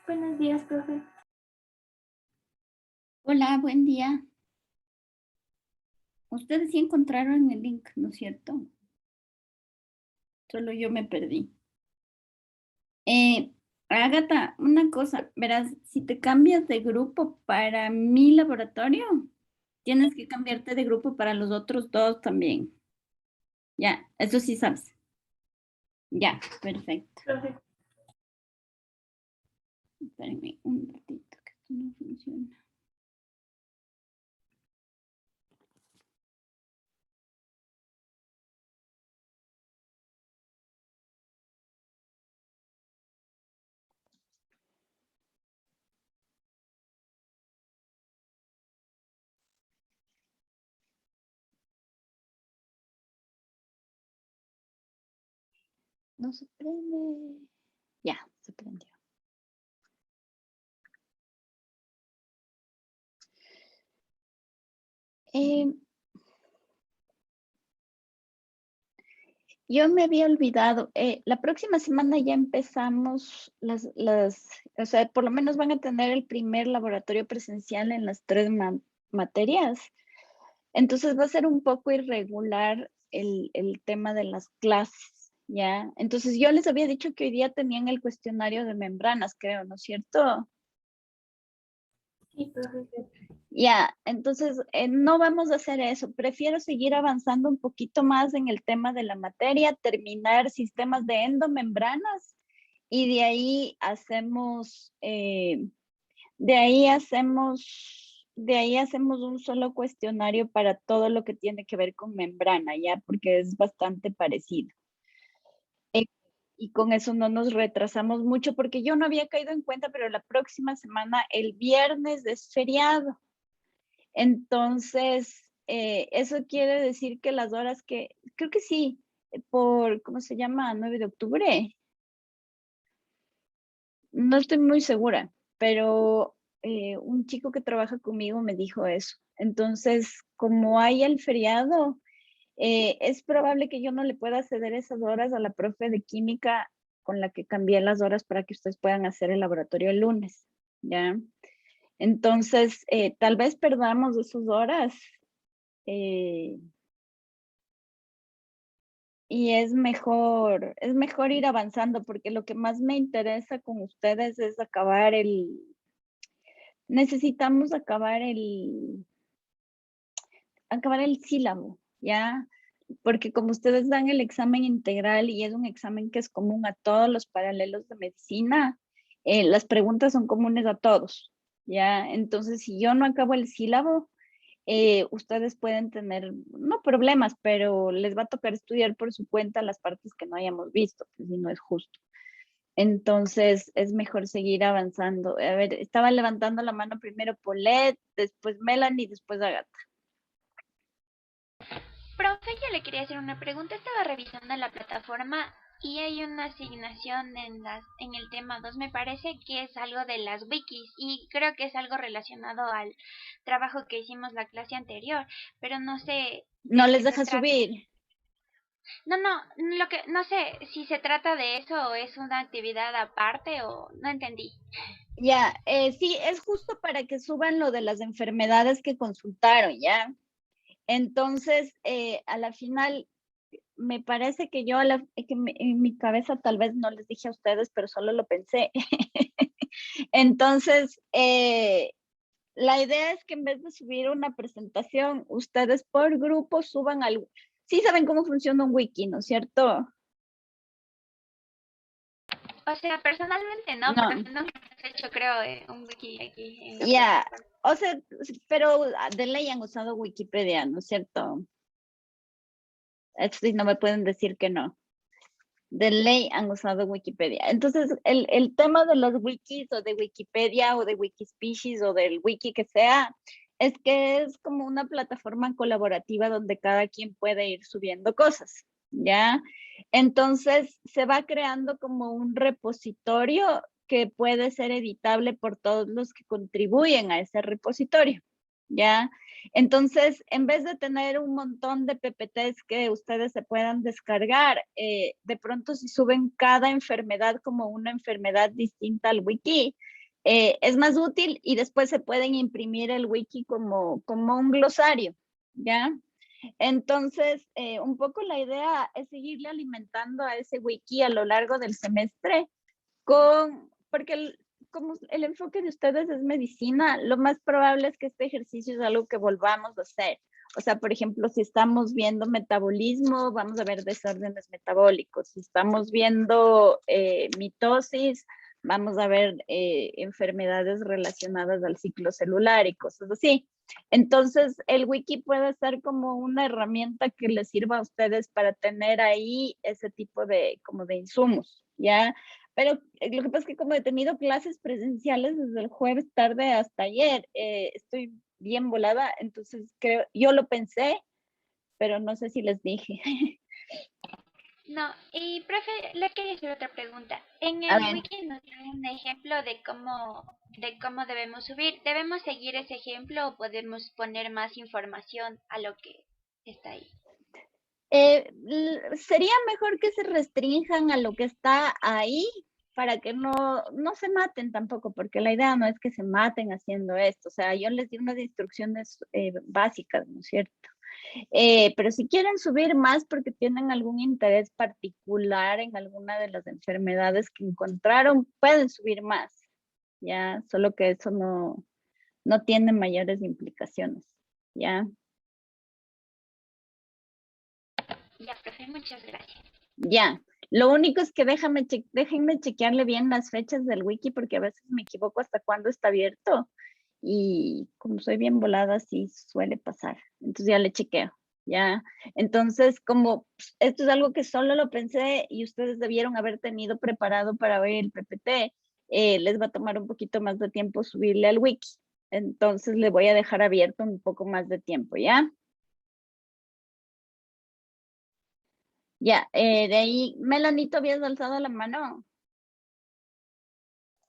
Buenos días, profe. Hola, buen día. Ustedes sí encontraron el link, ¿no es cierto? Solo yo me perdí. Eh, Ágata, una cosa, verás, si te cambias de grupo para mi laboratorio, tienes que cambiarte de grupo para los otros dos también. Ya, eso sí sabes. Ya, perfecto. Profe, Espérenme un ratito, que esto no funciona. No se prende. Ya, se prendió. Eh, Yo me había olvidado, la próxima semana ya empezamos o sea, por lo menos van a tener el primer laboratorio presencial en las 3 materias. Entonces va a ser un poco irregular el tema de las clases, ¿ya? Entonces yo les había dicho que hoy día tenían el cuestionario de membranas, creo, ¿no es cierto? sí, profe. Ya, entonces no vamos a hacer eso. Prefiero seguir avanzando un poquito más en el tema de la materia, terminar sistemas de endomembranas y de ahí hacemos un solo cuestionario para todo lo que tiene que ver con membrana, ya, porque es bastante parecido. Eh, y con eso no nos retrasamos mucho, porque yo no había caído en cuenta, pero la próxima semana, el viernes es feriado. Entonces, eso quiere decir que las horas que, creo que sí, ¿cómo se llama? 9 de octubre. No estoy muy segura, pero un chico que trabaja conmigo me dijo eso. Entonces, como hay el feriado, es probable que yo no le pueda ceder esas horas a la profe de química con la que cambié las horas para que ustedes puedan hacer el laboratorio el lunes, ¿ya? Entonces, tal vez perdamos esas horas. eh, Y es mejor ir avanzando porque lo que más me interesa con ustedes es necesitamos acabar el sílabo, ¿ya? Porque como ustedes dan el examen integral y es un examen que es común a todos los paralelos de medicina, las preguntas son comunes a todos, ¿ya? Entonces, si yo no acabo el sílabo, ustedes pueden tener, no problemas, pero les va a tocar estudiar por su cuenta las partes que no hayamos visto, pues si no es justo. Entonces es mejor seguir avanzando. A ver, estaba levantando la mano primero Paulette, después Melanie, después Agatha. Profe, yo le quería hacer una pregunta. Estaba revisando la plataforma y hay una asignación en el tema 2. Me parece que es algo de las wikis y creo que es algo relacionado al trabajo que hicimos la clase anterior, pero no sé No de les qué se deja trata. subir. No sé si se trata de eso o es una actividad aparte o no entendí. Ya, sí, es justo para que suban lo de las enfermedades que consultaron, ¿ya? Entonces, a la final, me parece que en mi cabeza tal vez no les dije a ustedes, pero solo lo pensé. Entonces, la idea es que en vez de subir una presentación, ustedes por grupo suban algo. Sí saben cómo funciona un wiki, ¿no es cierto? O sea, personalmente no, No, pero nunca hemos hecho, creo, un wiki aquí en la ya, plataforma. o sea, pero de ley han usado Wikipedia, ¿no es cierto? Esto sí no me pueden decir que no. De ley han usado Wikipedia. Entonces, el tema de los wikis o de Wikipedia o de Wikispecies o del wiki que sea, es que es como una plataforma colaborativa donde cada quien puede ir subiendo cosas, ¿ya? Entonces, se va creando como un repositorio que puede ser editable por todos los que contribuyen a ese repositorio, ¿ya? Entonces, en vez de tener un montón de PPTs que ustedes se puedan descargar, de pronto si suben cada enfermedad como una enfermedad distinta al wiki, es más útil y después se pueden imprimir el wiki como un glosario, ¿ya? Entonces, un poco la idea es seguirle alimentando a ese wiki a lo largo del semestre porque como el enfoque de ustedes es medicina, lo más probable es que este ejercicio es algo que volvamos a hacer. O sea, por ejemplo, si estamos viendo metabolismo, vamos a ver desórdenes metabólicos. Si estamos viendo mitosis, vamos a ver enfermedades relacionadas al ciclo celular y cosas así. Entonces, el wiki puede ser como una herramienta que les sirva a ustedes para tener ahí ese tipo de, como de insumos, ¿ya? Pero lo que pasa es que como he tenido clases presenciales desde el jueves tarde hasta ayer, estoy bien volada, entonces creo, yo lo pensé, pero no sé si les dije. No, y profe, le quería hacer otra pregunta. En A el ver, wiki nos da un ejemplo de cómo debemos subir. ¿Debemos seguir ese ejemplo o podemos poner más información a lo que está ahí? sería mejor que se restrinjan a lo que está ahí para que no se maten tampoco, porque la idea no es que se maten haciendo esto. O sea, yo les di unas instrucciones básicas, ¿no es cierto? Pero si quieren subir más porque tienen algún interés particular en alguna de las enfermedades que encontraron, pueden subir más, ¿ya? Solo que eso no tiene mayores implicaciones, ¿ya? Ya, profe, muchas gracias. Ya. Lo único es que déjenme chequearle bien las fechas del wiki porque a veces me equivoco hasta cuándo está abierto y como soy bien volada, sí suele pasar. Entonces ya le chequeo, ¿ya? Entonces, como esto es algo que solo lo pensé y ustedes debieron haber tenido preparado para ver el PPT, les va a tomar un poquito más de tiempo subirle al wiki. Entonces le voy a dejar abierto un poco más de tiempo, ¿ya? Ya, de ahí, Melanito, ¿habías alzado la mano?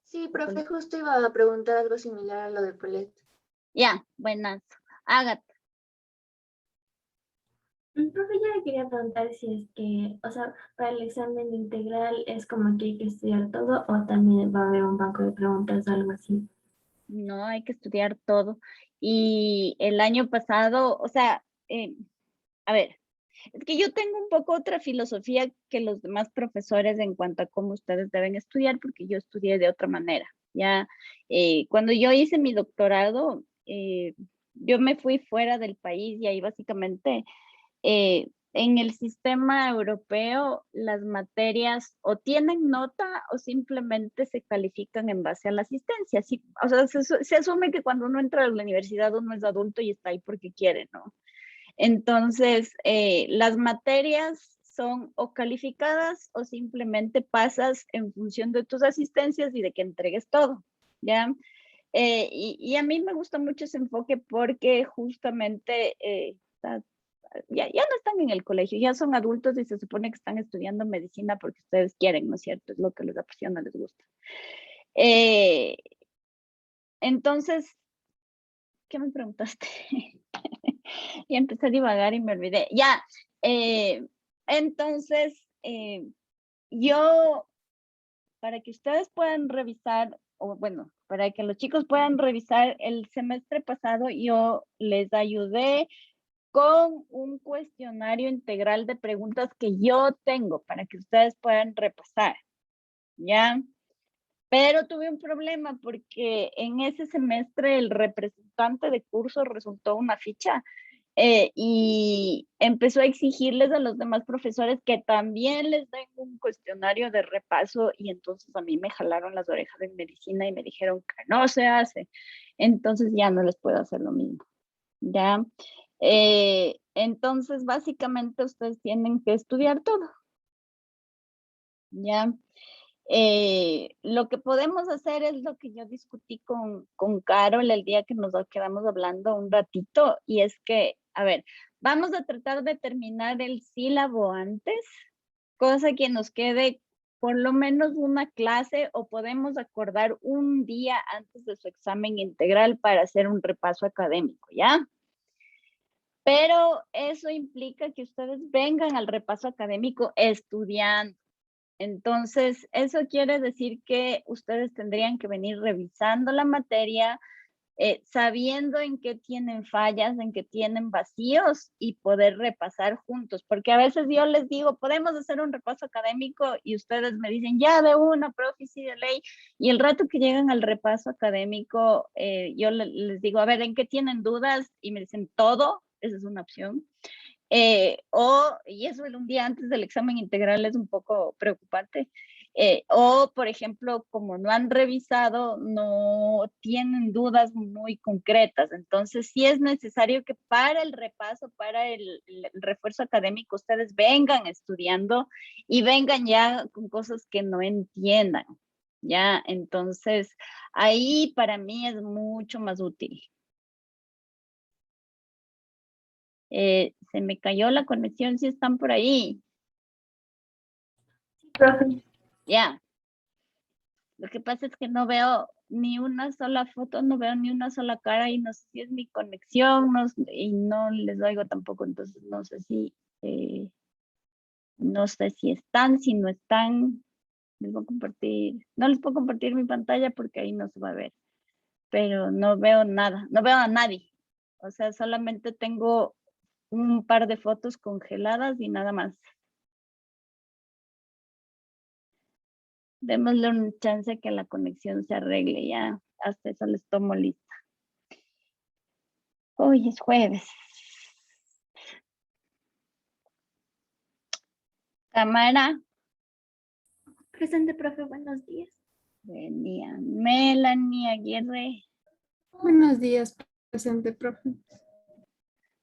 Sí, profe, justo iba a preguntar algo similar a lo de Polet. Ya, buenas. Agatha. Profe, yo le quería preguntar si es que, o sea, para el examen de integral es como que hay que estudiar todo o también va a haber un banco de preguntas o algo así. No, hay que estudiar todo. Y el año pasado, o sea, a ver, es que yo tengo un poco otra filosofía que los demás profesores en cuanto a cómo ustedes deben estudiar, porque yo estudié de otra manera. Ya, cuando yo hice mi doctorado, yo me fui fuera del país y ahí básicamente en el sistema europeo las materias o tienen nota o simplemente se califican en base a la asistencia. Sí, o sea, se asume que cuando uno entra a la universidad uno es adulto y está ahí porque quiere, ¿no? Entonces, las materias son o calificadas o simplemente pasas en función de tus asistencias y de que entregues todo, ¿ya? Y a mí me gusta mucho ese enfoque porque justamente ya no están en el colegio, ya son adultos y se supone que están estudiando medicina porque ustedes quieren, ¿no es cierto? Es lo que les apasiona, les gusta. Eh, entonces, ¿qué me preguntaste? Y empecé a divagar y me olvidé. Ya, eh, entonces, yo, para que ustedes puedan revisar, o bueno, para que los chicos puedan revisar el semestre pasado, yo les ayudé con un cuestionario integral de preguntas que yo tengo para que ustedes puedan repasar, ¿ya? Pero tuve un problema porque en ese semestre el representante de curso resultó una ficha y empezó a exigirles a los demás profesores que también les den un cuestionario de repaso y entonces a mí me jalaron las orejas en medicina y me dijeron que no se hace. Entonces ya no les puedo hacer lo mismo, ¿ya? Entonces básicamente ustedes tienen que estudiar todo, ¿ya? Lo que podemos hacer es lo que yo discutí con Carol el día que nos quedamos hablando un ratito, y es que, a ver, vamos a tratar de terminar el sílabo antes, cosa que nos quede por lo menos una clase o podemos acordar un día antes de su examen integral para hacer un repaso académico, ¿ya? Pero eso implica que ustedes vengan al repaso académico estudiando. Entonces, eso quiere decir que ustedes tendrían que venir revisando la materia, sabiendo en qué tienen fallas, en qué tienen vacíos y poder repasar juntos. Porque a veces yo les digo, podemos hacer un repaso académico y ustedes me dicen, ya de una, profe, sí, de ley. Y el rato que llegan al repaso académico, yo les digo, a ver, ¿en qué tienen dudas? Y me dicen, todo, esa es una opción. Y eso un día antes del examen integral es un poco preocupante. O, por ejemplo, como no han revisado, no tienen dudas muy concretas. Entonces, sí es necesario que para el repaso, para el refuerzo académico, ustedes vengan estudiando y vengan ya con cosas que no entiendan. Ya, entonces, ahí para mí es mucho más útil. Se me cayó la conexión, si están por ahí. Profe, Ya. Lo que pasa es que no veo ni una sola foto, no veo ni una sola cara y no sé si es mi conexión y no les oigo tampoco, entonces no sé si están, si no están. Les voy a compartir, no les puedo compartir mi pantalla porque ahí no se va a ver, pero no veo nada, no veo a nadie. O sea, solamente tengo un par de fotos congeladas y nada más. Démosle un chance que la conexión se arregle ya. Hasta eso les tomo lista. Hoy es jueves. Cámara. presente, profe, buenos días. Venía Melanie Aguirre. Buenos días, presente, profe.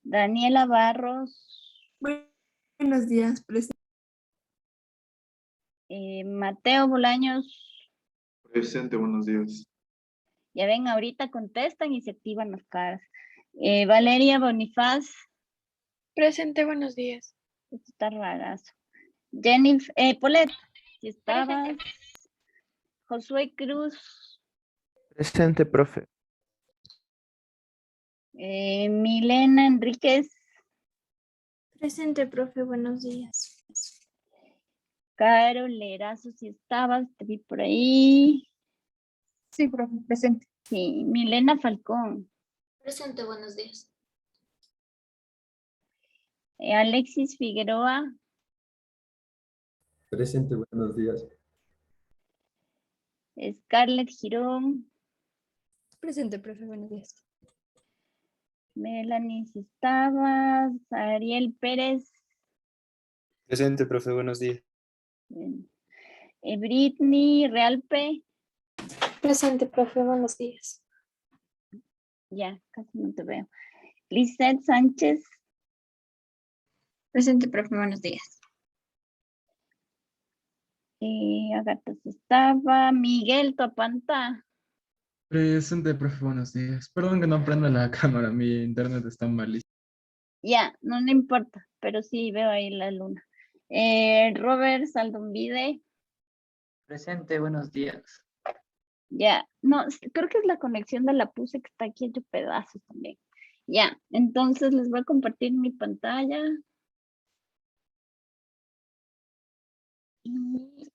Daniela Barros. Buenos días, presente. Mateo Bolaños. Presente, buenos días. Ya ven, ahorita contestan y se activan las caras. Valeria Bonifaz. Presente, buenos días. Esto está rarazo. Jennifer, Polet, si estabas. Presente. Josué Cruz. Presente, profe. Milena Enríquez. Presente, profe, buenos días. Carol Lerazo, si estabas, te vi por ahí. Sí, profe, presente. Sí, Milena Falcón. Presente, buenos días. Alexis Figueroa. Presente, buenos días. Scarlett Girón. Presente, profe, buenos días. Melanie, si estabas. Ariel Pérez. Presente, profe, buenos días. Bien. Britney Realpe. Presente, profe, buenos días. Ya, casi no te veo. Lizeth Sánchez. Presente, profe, buenos días. Agata, si estaba. Miguel Topanta. Presente, profe, buenos días. Perdón que no prenda la cámara, mi internet está malísimo. Ya, no le importa, pero sí veo ahí la luna. Robert Saldumbide. Presente, buenos días. Ya, no, creo que es la conexión de la puse que está aquí hecho pedazos también. Ya, entonces les voy a compartir mi pantalla. Y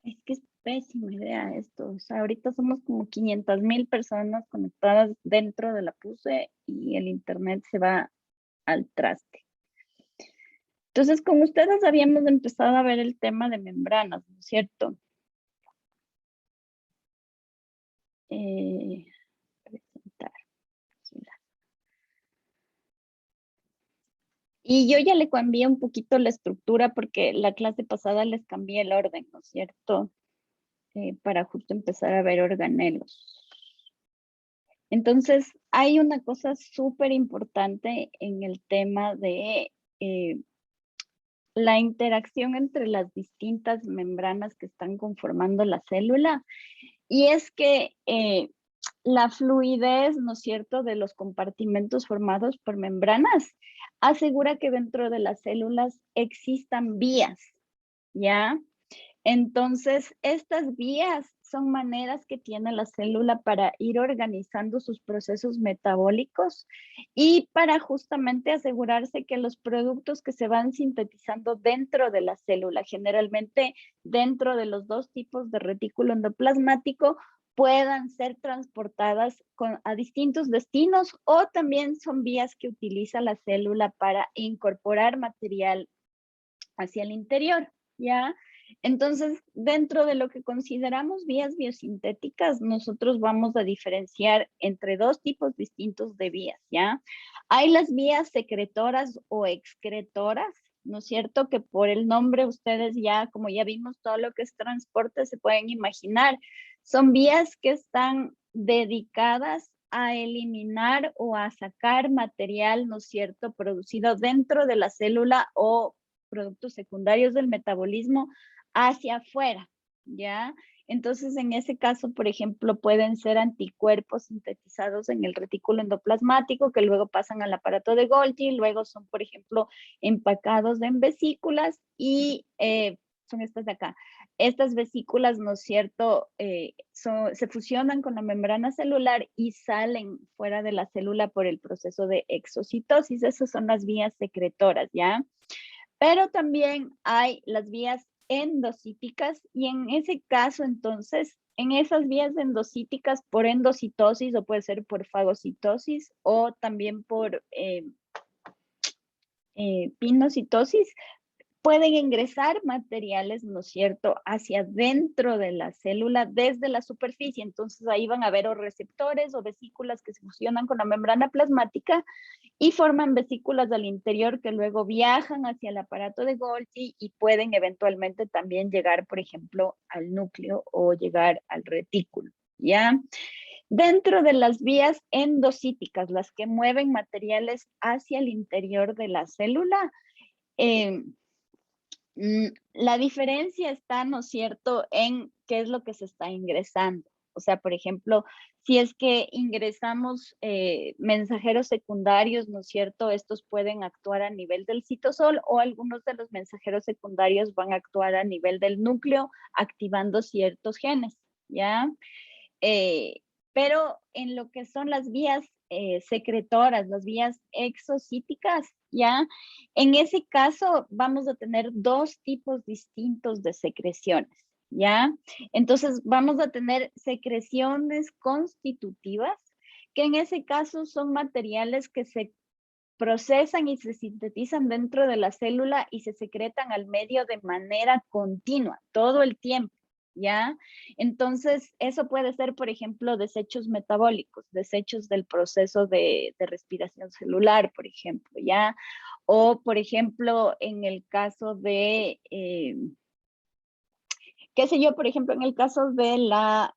es que es pésima idea esto. O sea, ahorita somos como 500,000 personas conectadas dentro de la puse y el internet se va al traste. Entonces, con ustedes habíamos empezado a ver el tema de membranas, ¿no es cierto? Presentar. Y yo ya le cambié un poquito la estructura porque la clase pasada les cambié el orden, ¿no es cierto? Para justo empezar a ver organelos. Entonces, hay una cosa súper importante en el tema de la interacción entre las distintas membranas que están conformando la célula. Y es que la fluidez, ¿no es cierto?, de los compartimentos formados por membranas asegura que dentro de las células existan vías, ¿ya? Entonces, estas vías son maneras que tiene la célula para ir organizando sus procesos metabólicos y para justamente asegurarse que los productos que se van sintetizando dentro de la célula, generalmente dentro de los dos tipos de retículo endoplasmático, puedan ser transportadas a distintos destinos, o también son vías que utiliza la célula para incorporar material hacia el interior, ¿ya? Entonces, dentro de lo que consideramos vías biosintéticas, nosotros vamos a diferenciar entre dos tipos distintos de vías, ¿ya? Hay las vías secretoras o excretoras, ¿no es cierto? Que por el nombre ustedes ya, como ya vimos todo lo que es transporte, se pueden imaginar. Son vías que están dedicadas a eliminar o a sacar material, ¿no es cierto?, producido dentro de la célula o productos secundarios del metabolismo hacia afuera, ¿ya? Entonces, en ese caso, por ejemplo, pueden ser anticuerpos sintetizados en el retículo endoplasmático que luego pasan al aparato de Golgi, luego son, por ejemplo, empacados en vesículas y son estas de acá. Estas vesículas, ¿no es cierto?, se fusionan con la membrana celular y salen fuera de la célula por el proceso de exocitosis. Esas son las vías secretoras, ¿ya? Pero también hay las vías endocíticas y en ese caso, entonces, en esas vías endocíticas por endocitosis o puede ser por fagocitosis o también por pinocitosis, pueden ingresar materiales, ¿no es cierto?, hacia dentro de la célula desde la superficie. Entonces ahí van a haber o receptores o vesículas que se fusionan con la membrana plasmática y forman vesículas al interior que luego viajan hacia el aparato de Golgi y pueden eventualmente también llegar, por ejemplo, al núcleo o llegar al retículo, ¿ya? Dentro de las vías endocíticas, las que mueven materiales hacia el interior de la célula, la diferencia está, ¿no es cierto?, en qué es lo que se está ingresando. O sea, por ejemplo, si es que ingresamos mensajeros secundarios, ¿no es cierto?, estos pueden actuar a nivel del citosol o algunos de los mensajeros secundarios van a actuar a nivel del núcleo, activando ciertos genes, ¿ya? Pero en lo que son las vías secretoras, las vías exocíticas, ¿ya? En ese caso vamos a tener dos tipos distintos de secreciones, ¿ya? Entonces vamos a tener secreciones constitutivas, que en ese caso son materiales que se procesan y se sintetizan dentro de la célula y se secretan al medio de manera continua, todo el tiempo, ¿ya? Entonces, eso puede ser, por ejemplo, desechos metabólicos, desechos del proceso de respiración celular, por ejemplo, ¿ya? O, por ejemplo, en el caso de, qué sé yo, por ejemplo, en el caso de la...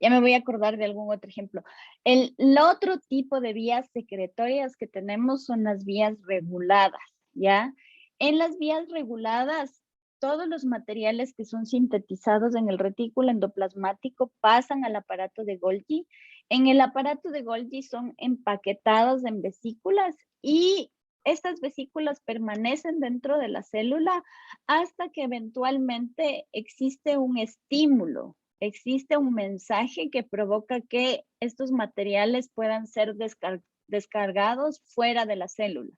ya me voy a acordar de algún otro ejemplo. El otro tipo de vías secretorias que tenemos son las vías reguladas, ¿ya? En las vías reguladas, todos los materiales que son sintetizados en el retículo endoplasmático pasan al aparato de Golgi. En el aparato de Golgi son empaquetados en vesículas y estas vesículas permanecen dentro de la célula hasta que eventualmente existe un estímulo. Existe un mensaje que provoca que estos materiales puedan ser descargados fuera de la célula.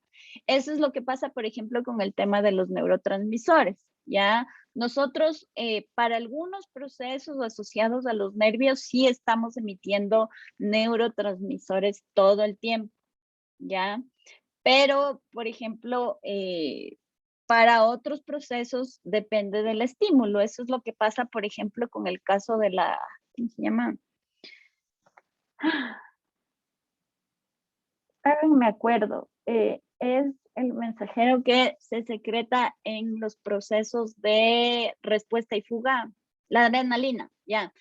Eso es lo que pasa, por ejemplo, con el tema de los neurotransmisores, ¿ya? Nosotros, para algunos procesos asociados a los nervios, sí estamos emitiendo neurotransmisores todo el tiempo, ¿ya? Pero, por ejemplo, para otros procesos depende del estímulo. Eso es lo que pasa, por ejemplo, con el caso de la, ¿cómo se llama? Ahora no me acuerdo. Es el mensajero que se secreta en los procesos de respuesta y fuga. La adrenalina, ya.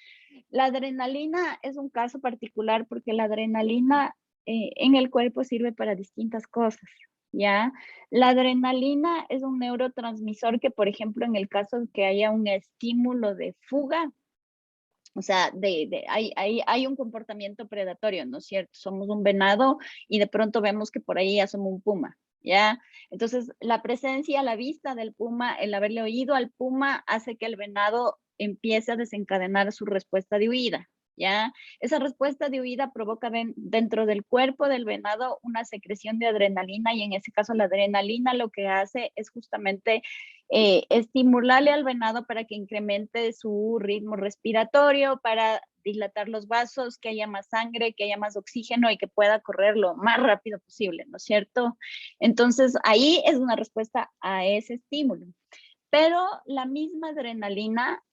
La adrenalina es un caso particular porque la adrenalina en el cuerpo sirve para distintas cosas. ¿Ya? La adrenalina es un neurotransmisor que, por ejemplo, en el caso de que haya un estímulo de fuga, o sea, hay un comportamiento predatorio, ¿no es cierto? Somos un venado y de pronto vemos que por ahí asoma un puma, ¿ya? Entonces, la presencia, la vista del puma, el haberle oído al puma hace que el venado empiece a desencadenar su respuesta de huida, ¿ya? Esa respuesta de huida provoca dentro del cuerpo del venado una secreción de adrenalina y en ese caso la adrenalina lo que hace es justamente estimularle al venado para que incremente su ritmo respiratorio, para dilatar los vasos, que haya más sangre, que haya más oxígeno y que pueda correr lo más rápido posible, ¿no es cierto? Entonces, ahí es una respuesta a ese estímulo. Pero la misma adrenalina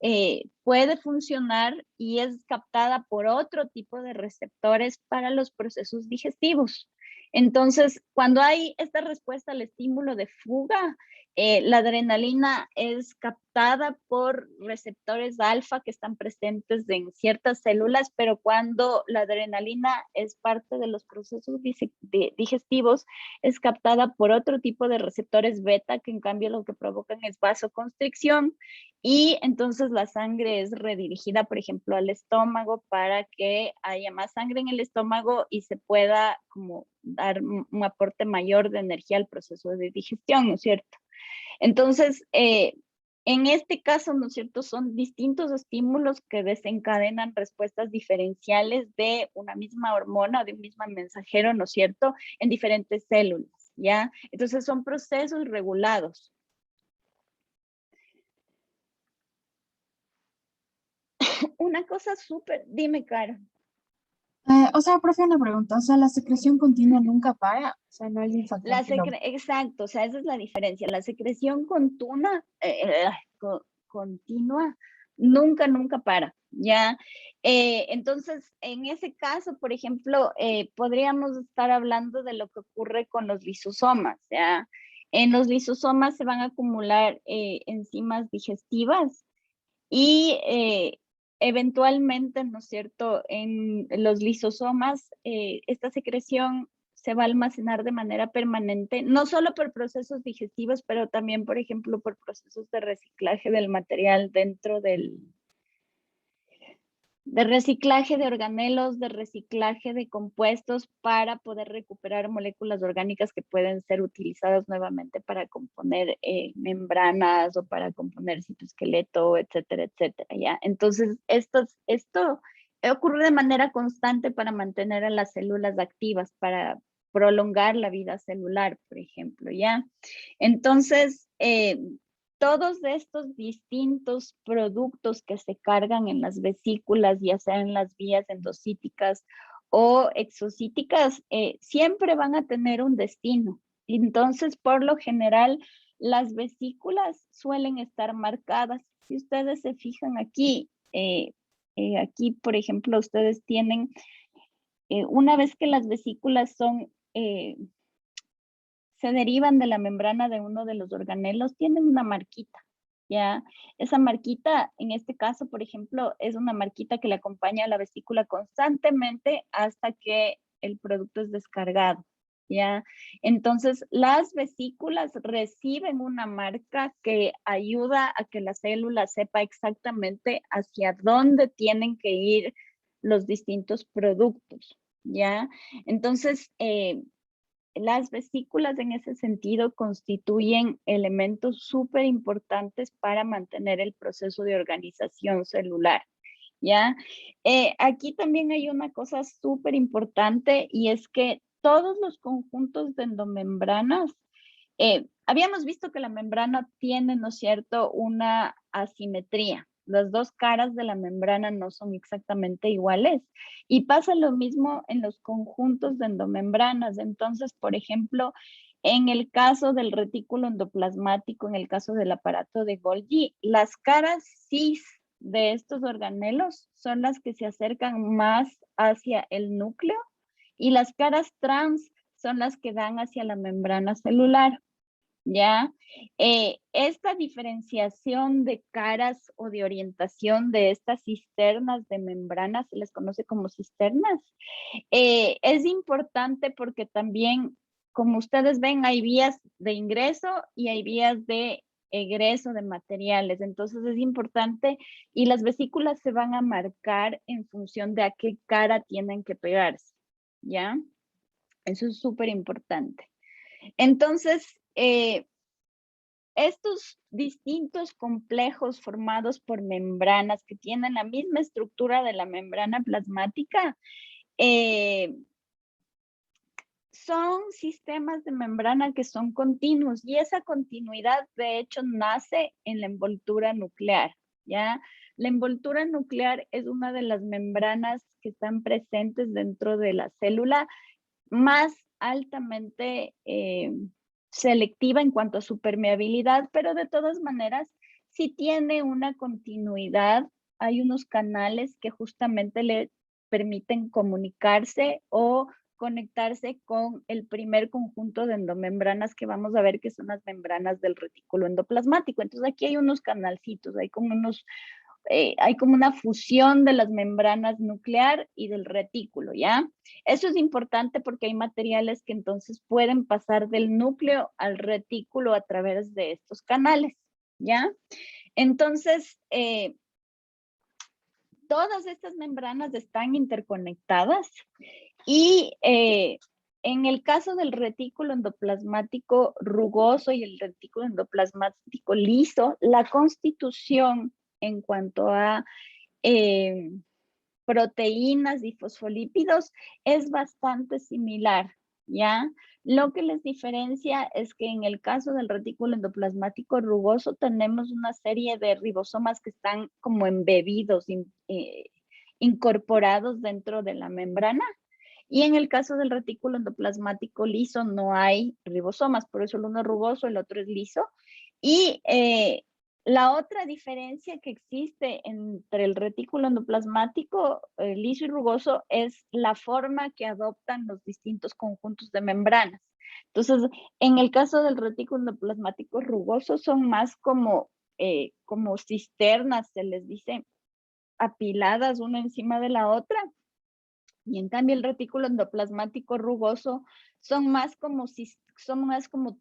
puede funcionar y es captada por otro tipo de receptores para los procesos digestivos. Entonces, cuando hay esta respuesta al estímulo de fuga, la adrenalina es captada por receptores alfa que están presentes en ciertas células, pero cuando la adrenalina es parte de los procesos digestivos, es captada por otro tipo de receptores beta que en cambio lo que provocan es vasoconstricción y entonces la sangre es redirigida, por ejemplo, al estómago para que haya más sangre en el estómago y se pueda como dar un aporte mayor de energía al proceso de digestión, ¿no es cierto? Entonces, en este caso, ¿no es cierto? Son distintos estímulos que desencadenan respuestas diferenciales de una misma hormona, de un mismo mensajero, ¿no es cierto? En diferentes células, ¿ya? Entonces son procesos regulados. Una cosa súper, dime, Caro. O sea, profe, una pregunta. O sea, la secreción continua nunca para. O sea, no hay un factor que lo... Exacto, o sea, esa es la diferencia. La secreción continua nunca para, ¿ya? Entonces, en ese caso, por ejemplo, podríamos estar hablando de lo que ocurre con los lisosomas, ¿ya? En los lisosomas se van a acumular enzimas digestivas y eventualmente, ¿no es cierto?, en los lisosomas, esta secreción se va a almacenar de manera permanente, no solo por procesos digestivos, pero también, por ejemplo, por procesos de reciclaje del material dentro de reciclaje de organelos, de reciclaje de compuestos para poder recuperar moléculas orgánicas que pueden ser utilizadas nuevamente para componer membranas o para componer citoesqueleto, etcétera, etcétera, ¿ya? Entonces, esto ocurre de manera constante para mantener a las células activas, para prolongar la vida celular, por ejemplo, ¿ya? Entonces, todos estos distintos productos que se cargan en las vesículas, ya sea en las vías endocíticas o exocíticas, siempre van a tener un destino. Entonces, por lo general, las vesículas suelen estar marcadas. Si ustedes se fijan aquí, aquí, por ejemplo, ustedes tienen, una vez que las vesículas son... se derivan de la membrana de uno de los organelos, tienen una marquita, ¿ya? Esa marquita, en este caso, por ejemplo, es una marquita que le acompaña a la vesícula constantemente hasta que el producto es descargado, ¿ya? Entonces, las vesículas reciben una marca que ayuda a que la célula sepa exactamente hacia dónde tienen que ir los distintos productos, ¿ya? Entonces, las vesículas en ese sentido constituyen elementos súper importantes para mantener el proceso de organización celular, ¿ya? Aquí también hay una cosa súper importante y es que todos los conjuntos de endomembranas, habíamos visto que la membrana tiene, ¿no es cierto?, una asimetría. Las dos caras de la membrana no son exactamente iguales. Y pasa lo mismo en los conjuntos de endomembranas. Entonces, por ejemplo, en el caso del retículo endoplasmático, en el caso del aparato de Golgi, las caras cis de estos organelos son las que se acercan más hacia el núcleo y las caras trans son las que dan hacia la membrana celular. ¿Ya? Esta diferenciación de caras o de orientación de estas cisternas de membranas, se les conoce como cisternas, es importante porque también, como ustedes ven, hay vías de ingreso y hay vías de egreso de materiales. Entonces es importante y las vesículas se van a marcar en función de a qué cara tienen que pegarse, ¿ya? Eso es súper importante. Entonces, estos distintos complejos formados por membranas que tienen la misma estructura de la membrana plasmática, son sistemas de membrana que son continuos y esa continuidad de hecho nace en la envoltura nuclear, ¿ya? La envoltura nuclear es una de las membranas que están presentes dentro de la célula más altamente selectiva en cuanto a su permeabilidad, pero de todas maneras sí tiene una continuidad. Hay unos canales que justamente le permiten comunicarse o conectarse con el primer conjunto de endomembranas que vamos a ver que son las membranas del retículo endoplasmático. Entonces aquí hay unos canalcitos, hay como una fusión de las membranas nuclear y del retículo, ¿ya? Eso es importante porque hay materiales que entonces pueden pasar del núcleo al retículo a través de estos canales, ¿ya? Entonces, todas estas membranas están interconectadas y en el caso del retículo endoplasmático rugoso y el retículo endoplasmático liso, la constitución en cuanto a proteínas y fosfolípidos es bastante similar, ¿ya? Lo que les diferencia es que en el caso del retículo endoplasmático rugoso tenemos una serie de ribosomas que están como embebidos, incorporados dentro de la membrana. Y en el caso del retículo endoplasmático liso no hay ribosomas, por eso el uno es rugoso, el otro es liso. Y la otra diferencia que existe entre el retículo endoplasmático liso y rugoso es la forma que adoptan los distintos conjuntos de membranas. Entonces, en el caso del retículo endoplasmático rugoso son más como cisternas, se les dice, apiladas una encima de la otra. Y en cambio el retículo endoplasmático rugoso son más como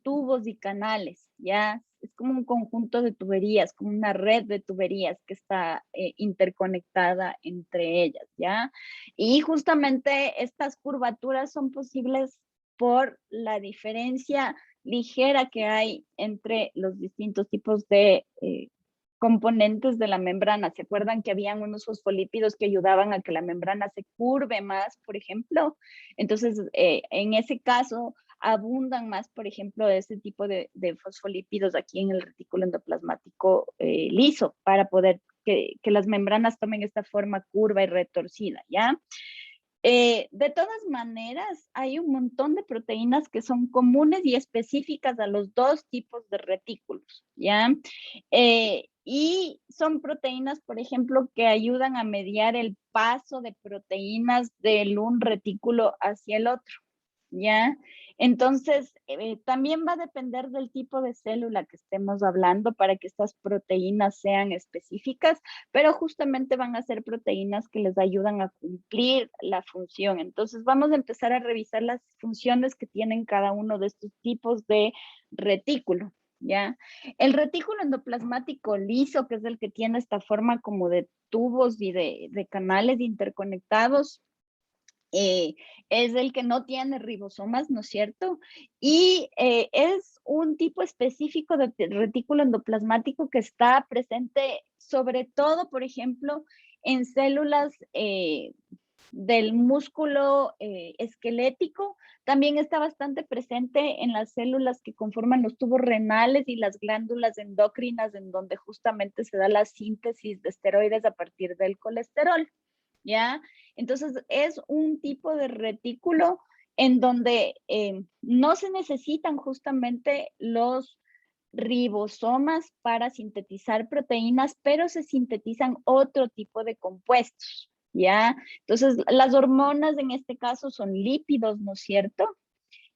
tubos y canales, ¿ya? Es como un conjunto de tuberías, como una red de tuberías que está interconectada entre ellas, ¿ya? Y justamente estas curvaturas son posibles por la diferencia ligera que hay entre los distintos tipos de componentes de la membrana. ¿Se acuerdan que habían unos fosfolípidos que ayudaban a que la membrana se curve más, por ejemplo? Entonces, en ese caso, abundan más, por ejemplo, este tipo de fosfolípidos aquí en el retículo endoplasmático liso para poder que las membranas tomen esta forma curva y retorcida, ¿ya? De todas maneras, hay un montón de proteínas que son comunes y específicas a los dos tipos de retículos, ¿ya? Y son proteínas, por ejemplo, que ayudan a mediar el paso de proteínas del un retículo hacia el otro, ¿ya? Entonces, también va a depender del tipo de célula que estemos hablando para que estas proteínas sean específicas, pero justamente van a ser proteínas que les ayudan a cumplir la función. Entonces, vamos a empezar a revisar las funciones que tienen cada uno de estos tipos de retículo, ¿ya? El retículo endoplasmático liso, que es el que tiene esta forma como de tubos y de canales interconectados, es el que no tiene ribosomas, ¿no es cierto? Y es un tipo específico de retículo endoplasmático que está presente sobre todo, por ejemplo, en células del músculo esquelético. También está bastante presente en las células que conforman los tubos renales y las glándulas endocrinas, en donde justamente se da la síntesis de esteroides a partir del colesterol, ¿ya? Entonces, es un tipo de retículo en donde no se necesitan justamente los ribosomas para sintetizar proteínas, pero se sintetizan otro tipo de compuestos, ¿ya? Entonces, las hormonas en este caso son lípidos, ¿no es cierto?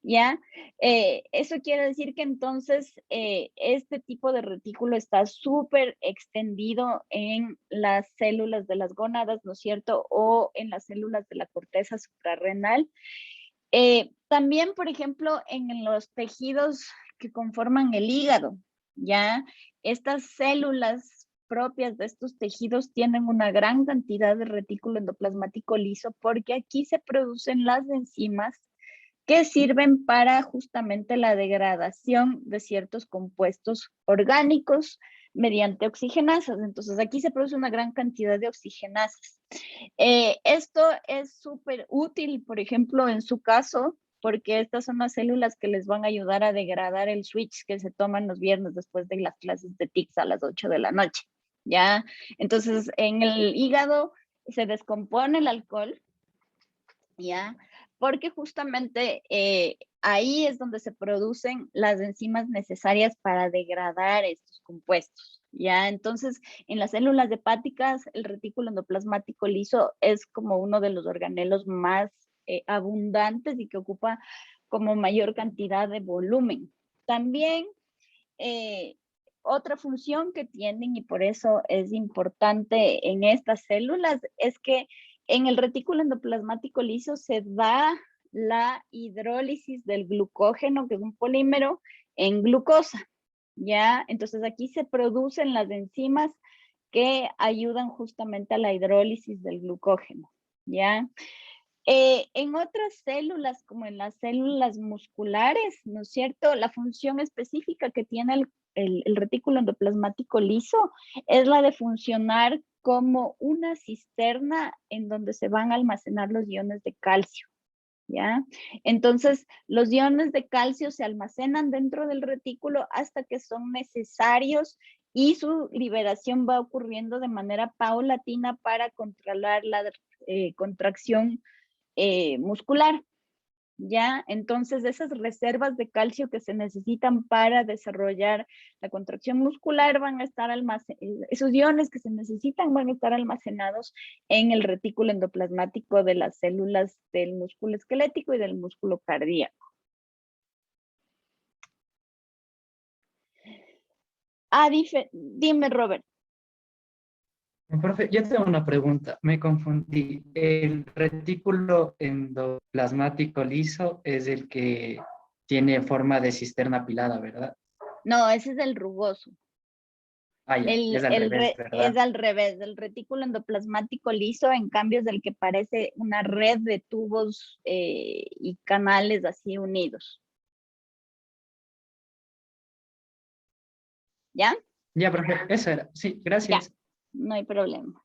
¿Ya? Eso quiere decir que entonces este tipo de retículo está súper extendido en las células de las gónadas, ¿no es cierto? O en las células de la corteza suprarrenal. También, por ejemplo, en los tejidos que conforman el hígado, ¿ya? Estas células propias de estos tejidos tienen una gran cantidad de retículo endoplasmático liso porque aquí se producen las enzimas que sirven para justamente la degradación de ciertos compuestos orgánicos mediante oxigenasas. Entonces aquí se produce una gran cantidad de oxigenasas. Esto es súper útil, por ejemplo, en su caso, porque estas son las células que les van a ayudar a degradar el switch que se toman los viernes después de las clases de TICS a las 8 de la noche, ¿ya? Entonces, en el hígado se descompone el alcohol, ¿ya? Porque justamente ahí es donde se producen las enzimas necesarias para degradar estos compuestos, ¿ya? Entonces, en las células hepáticas, el retículo endoplasmático liso es como uno de los organelos más abundantes y que ocupa como mayor cantidad de volumen. También otra función que tienen, y por eso es importante en estas células, es que en el retículo endoplasmático liso se da la hidrólisis del glucógeno, que es un polímero, en glucosa, ¿ya? Entonces aquí se producen las enzimas que ayudan justamente a la hidrólisis del glucógeno, ¿ya? En otras células, como en las células musculares, ¿no es cierto? La función específica que tiene el retículo endoplasmático liso es la de funcionar como una cisterna en donde se van a almacenar los iones de calcio, ¿ya? Entonces, los iones de calcio se almacenan dentro del retículo hasta que son necesarios y su liberación va ocurriendo de manera paulatina para controlar la contracción muscular, ¿ya? Entonces, esas reservas de calcio que se necesitan para desarrollar la contracción muscular van a estar almacenados, esos iones que se necesitan van a estar almacenados en el retículo endoplasmático de las células del músculo esquelético y del músculo cardíaco. Dime, Robert. Profe, yo tengo una pregunta, me confundí. El retículo endoplasmático liso es el que tiene forma de cisterna apilada, ¿verdad? No, ese es el rugoso. Ah, ya, es al revés, ¿verdad? Es al revés, el retículo endoplasmático liso, en cambio, es el que parece una red de tubos y canales así unidos. ¿Ya? Ya, profe, eso era. Sí, gracias. Ya, no hay problema.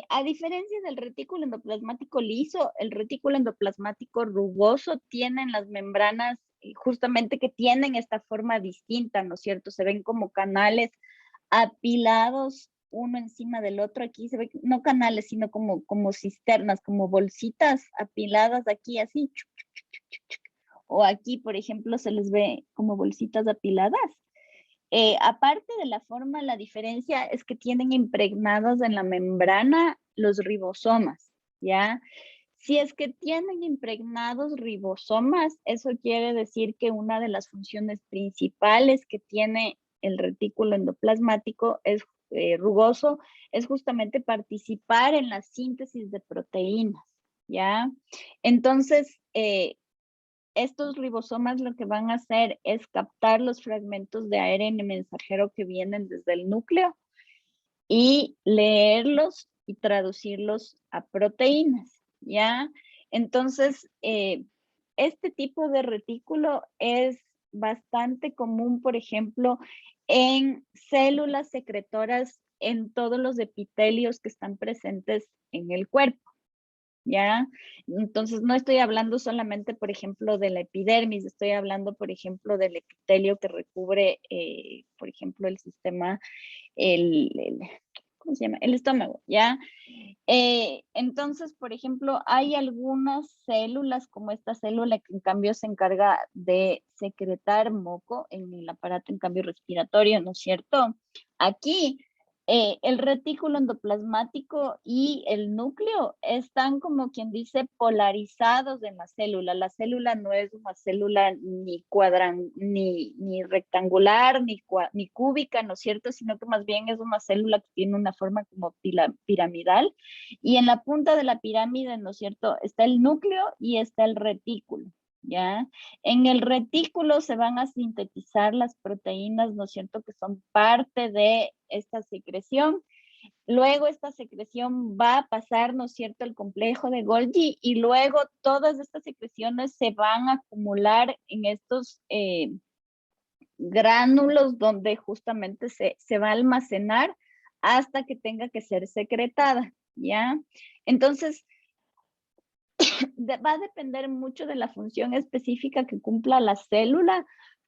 A diferencia del retículo endoplasmático liso, el retículo endoplasmático rugoso tiene las membranas justamente que tienen esta forma distinta, ¿no es cierto? Se ven como canales apilados uno encima del otro. Aquí se ve, no canales, sino como cisternas, como bolsitas apiladas aquí así. O aquí, por ejemplo, se les ve como bolsitas apiladas. Aparte de la forma, la diferencia es que tienen impregnados en la membrana los ribosomas, ¿ya? Si es que tienen impregnados ribosomas, eso quiere decir que una de las funciones principales que tiene el retículo endoplasmático es rugoso, es justamente participar en la síntesis de proteínas, ¿ya? Entonces, estos ribosomas lo que van a hacer es captar los fragmentos de ARN mensajero que vienen desde el núcleo y leerlos y traducirlos a proteínas, ¿ya? Entonces, este tipo de retículo es bastante común, por ejemplo, en células secretoras en todos los epitelios que están presentes en el cuerpo, ¿ya? Entonces, no estoy hablando solamente, por ejemplo, de la epidermis, estoy hablando, por ejemplo, del epitelio que recubre, por ejemplo, el sistema, ¿cómo se llama? El estómago, ¿ya? Entonces, por ejemplo, hay algunas células, como esta célula que en cambio se encarga de secretar moco en el aparato en cambio respiratorio, ¿no es cierto? Aquí, el retículo endoplasmático y el núcleo están como quien dice polarizados en la célula. La célula no es una célula ni ni rectangular, ni cúbica, ¿no es cierto? Sino que más bien es una célula que tiene una forma como piramidal. Y en la punta de la pirámide, ¿no es cierto? Está el núcleo y está el retículo, ¿ya? En el retículo se van a sintetizar las proteínas, ¿no es cierto? Que son parte de esta secreción. Luego esta secreción va a pasar, ¿no es cierto?, el complejo de Golgi y luego todas estas secreciones se van a acumular en estos gránulos donde justamente se va a almacenar hasta que tenga que ser secretada, ¿ya? Entonces, va a depender mucho de la función específica que cumpla la célula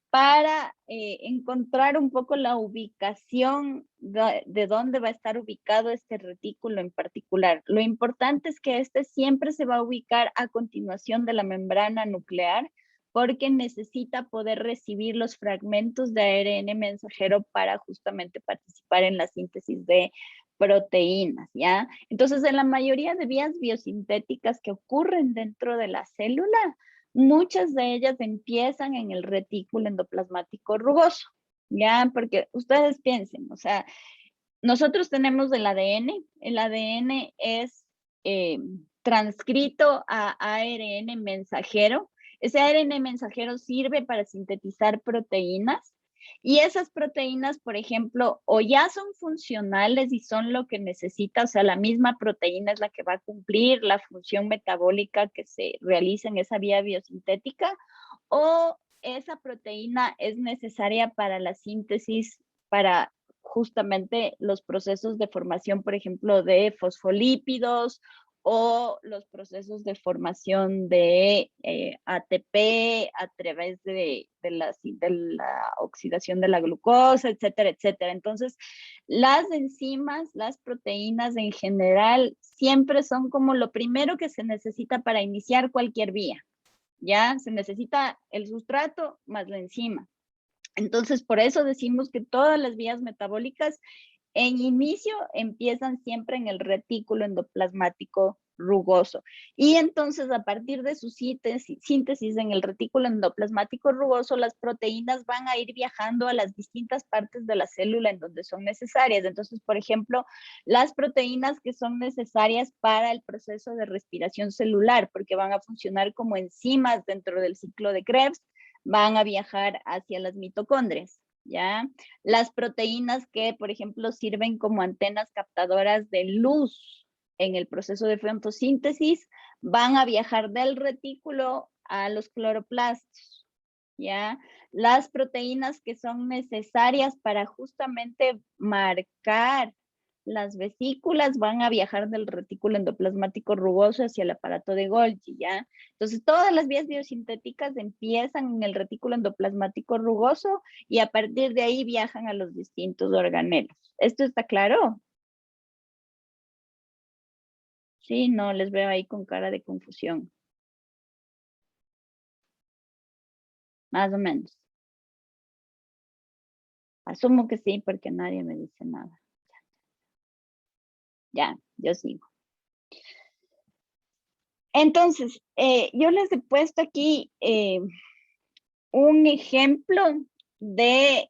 para encontrar un poco la ubicación de dónde va a estar ubicado este retículo en particular. Lo importante es que este siempre se va a ubicar a continuación de la membrana nuclear porque necesita poder recibir los fragmentos de ARN mensajero para justamente participar en la síntesis de proteínas, ¿ya? Entonces, en la mayoría de vías biosintéticas que ocurren dentro de la célula, muchas de ellas empiezan en el retículo endoplasmático rugoso, ¿ya? Porque ustedes piensen, o sea, nosotros tenemos el ADN es transcrito a ARN mensajero. Ese ARN mensajero sirve para sintetizar proteínas y esas proteínas, por ejemplo, o ya son funcionales y son lo que necesita, o sea, la misma proteína es la que va a cumplir la función metabólica que se realiza en esa vía biosintética, o esa proteína es necesaria para la síntesis, para justamente los procesos de formación, por ejemplo, de fosfolípidos o los procesos de formación de ATP a través de la oxidación de la glucosa, etcétera, etcétera. Entonces, las enzimas, las proteínas en general, siempre son como lo primero que se necesita para iniciar cualquier vía. Ya se necesita el sustrato más la enzima. Entonces, por eso decimos que todas las vías metabólicas en inicio empiezan siempre en el retículo endoplasmático rugoso. Y entonces, a partir de su síntesis en el retículo endoplasmático rugoso, las proteínas van a ir viajando a las distintas partes de la célula en donde son necesarias. Entonces, por ejemplo, las proteínas que son necesarias para el proceso de respiración celular, porque van a funcionar como enzimas dentro del ciclo de Krebs, van a viajar hacia las mitocondrias, ¿ya? Las proteínas que, por ejemplo, sirven como antenas captadoras de luz en el proceso de fotosíntesis, van a viajar del retículo a los cloroplastos, ¿ya? Las proteínas que son necesarias para justamente marcar las vesículas van a viajar del retículo endoplasmático rugoso hacia el aparato de Golgi, ¿ya? Entonces, todas las vías biosintéticas empiezan en el retículo endoplasmático rugoso y a partir de ahí viajan a los distintos organelos. ¿Esto está claro? Sí, no, les veo ahí con cara de confusión. Más o menos. Asumo que sí, porque nadie me dice nada. Ya, yo sigo. Entonces, yo les he puesto aquí un ejemplo de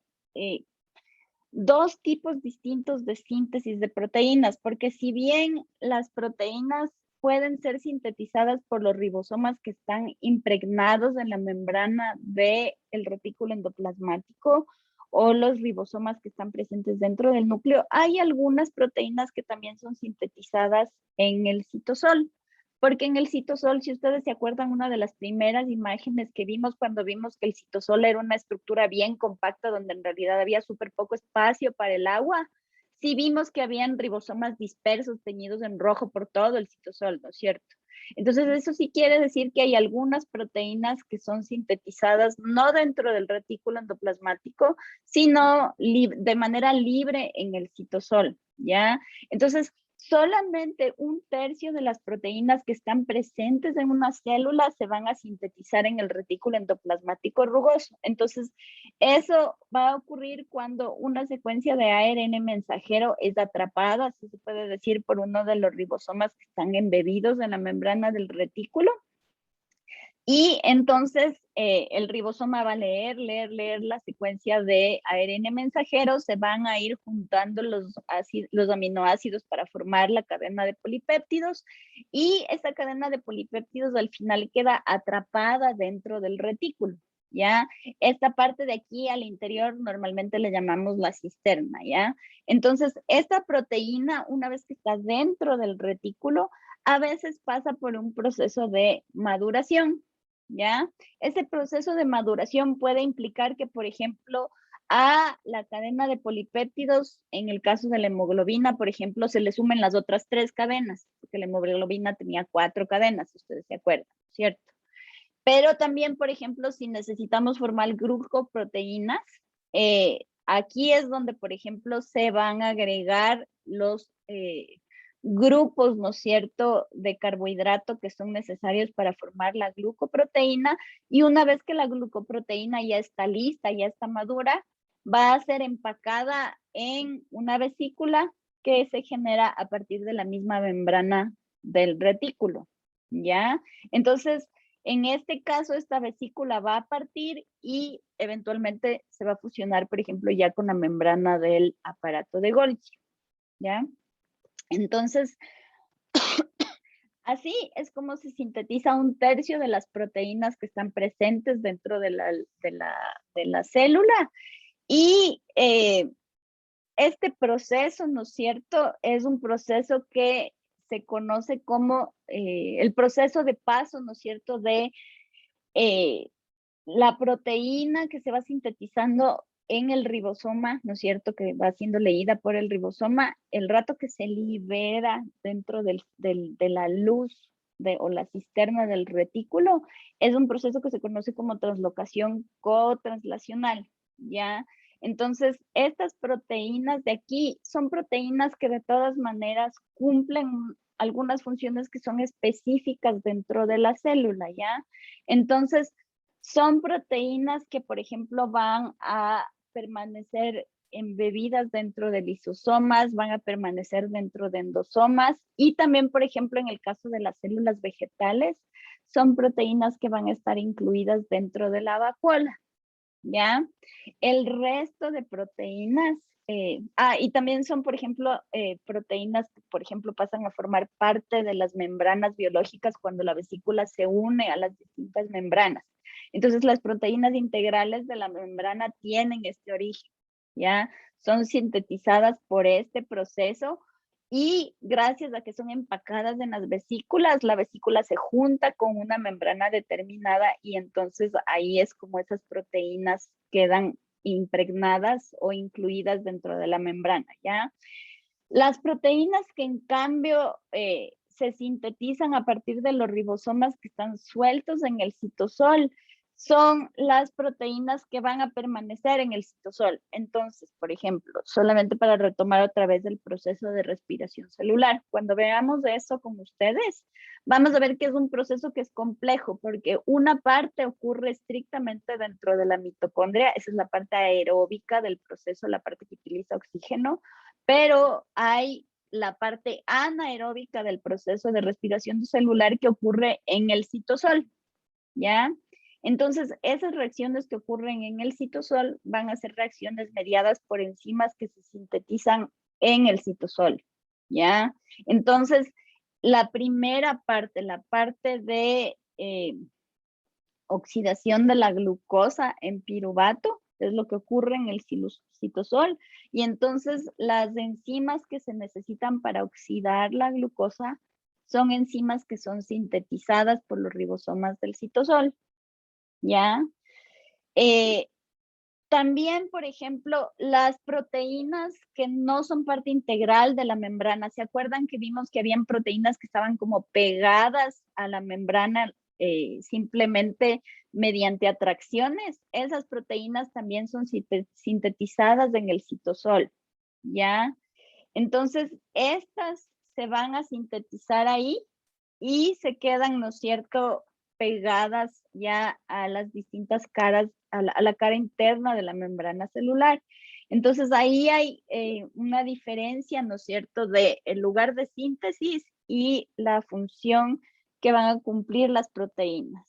dos tipos distintos de síntesis de proteínas, porque si bien las proteínas pueden ser sintetizadas por los ribosomas que están impregnados en la membrana del retículo endoplasmático o los ribosomas que están presentes dentro del núcleo, hay algunas proteínas que también son sintetizadas en el citosol. Porque en el citosol, si ustedes se acuerdan, una de las primeras imágenes que vimos cuando vimos que el citosol era una estructura bien compacta donde en realidad había súper poco espacio para el agua, sí vimos que habían ribosomas dispersos teñidos en rojo por todo el citosol, ¿no es cierto? Entonces eso sí quiere decir que hay algunas proteínas que son sintetizadas no dentro del retículo endoplasmático, sino de manera libre en el citosol, ¿ya? Entonces, solamente 1/3 de las proteínas que están presentes en una célula se van a sintetizar en el retículo endoplasmático rugoso. Entonces, eso va a ocurrir cuando una secuencia de ARN mensajero es atrapada, así se puede decir, por uno de los ribosomas que están embebidos en la membrana del retículo. Y entonces el ribosoma va a leer la secuencia de ARN mensajeros, se van a ir juntando los aminoácidos para formar la cadena de polipéptidos y esa cadena de polipéptidos al final queda atrapada dentro del retículo, ¿ya? Esta parte de aquí al interior normalmente le llamamos la cisterna, ¿ya? Entonces, esta proteína, una vez que está dentro del retículo, a veces pasa por un proceso de maduración, ¿ya? Ese proceso de maduración puede implicar que, por ejemplo, a la cadena de polipéptidos, en el caso de la hemoglobina, por ejemplo, se le sumen las otras 3 cadenas, porque la hemoglobina tenía 4 cadenas, ustedes se acuerdan, ¿cierto? Pero también, por ejemplo, si necesitamos formar glucoproteínas, aquí es donde, por ejemplo, se van a agregar los grupos, ¿no es cierto?, de carbohidrato que son necesarios para formar la glucoproteína. Y una vez que la glucoproteína ya está lista, ya está madura, va a ser empacada en una vesícula que se genera a partir de la misma membrana del retículo, ¿ya? Entonces, en este caso, esta vesícula va a partir y eventualmente se va a fusionar, por ejemplo, ya con la membrana del aparato de Golgi, ¿ya? Entonces, así es como se sintetiza 1/3 de las proteínas que están presentes dentro de la célula. Y este proceso, ¿no es cierto?, es un proceso que se conoce como el proceso de paso, ¿no es cierto?, de la proteína que se va sintetizando en el ribosoma, ¿no es cierto?, que va siendo leída por el ribosoma, el rato que se libera dentro de la luz o la cisterna del retículo, es un proceso que se conoce como translocación cotranslacional, ¿ya? Entonces, estas proteínas de aquí son proteínas que de todas maneras cumplen algunas funciones que son específicas dentro de la célula, ¿ya? Entonces, son proteínas que, por ejemplo, van a permanecer embebidas dentro de lisosomas, van a permanecer dentro de endosomas y también, por ejemplo, en el caso de las células vegetales, son proteínas que van a estar incluidas dentro de la vacuola, ¿ya? El resto de proteínas, y también son, por ejemplo, proteínas que, por ejemplo, pasan a formar parte de las membranas biológicas cuando la vesícula se une a las distintas membranas. Entonces, las proteínas integrales de la membrana tienen este origen, ¿ya? Son sintetizadas por este proceso y gracias a que son empacadas en las vesículas, la vesícula se junta con una membrana determinada y entonces ahí es como esas proteínas quedan impregnadas o incluidas dentro de la membrana, ¿ya? Las proteínas que en cambio se sintetizan a partir de los ribosomas que están sueltos en el citosol, son las proteínas que van a permanecer en el citosol. Entonces, por ejemplo, solamente para retomar otra vez el proceso de respiración celular, cuando veamos eso con ustedes, vamos a ver que es un proceso que es complejo, porque una parte ocurre estrictamente dentro de la mitocondria, esa es la parte aeróbica del proceso, la parte que utiliza oxígeno, pero hay la parte anaeróbica del proceso de respiración celular que ocurre en el citosol, ¿ya? Entonces, esas reacciones que ocurren en el citosol van a ser reacciones mediadas por enzimas que se sintetizan en el citosol, ¿ya? Entonces, la primera parte, la parte de oxidación de la glucosa en piruvato, es lo que ocurre en el citosol, y entonces las enzimas que se necesitan para oxidar la glucosa son enzimas que son sintetizadas por los ribosomas del citosol, ¿ya? También, por ejemplo, las proteínas que no son parte integral de la membrana, ¿se acuerdan que vimos que habían proteínas que estaban como pegadas a la membrana simplemente mediante atracciones? Esas proteínas también son sintetizadas en el citosol, ¿ya? Entonces, estas se van a sintetizar ahí y se quedan, ¿no es cierto?, pegadas ya a las distintas caras, a la cara interna de la membrana celular. Entonces ahí hay una diferencia, ¿no es cierto?, de el lugar de síntesis y la función que van a cumplir las proteínas.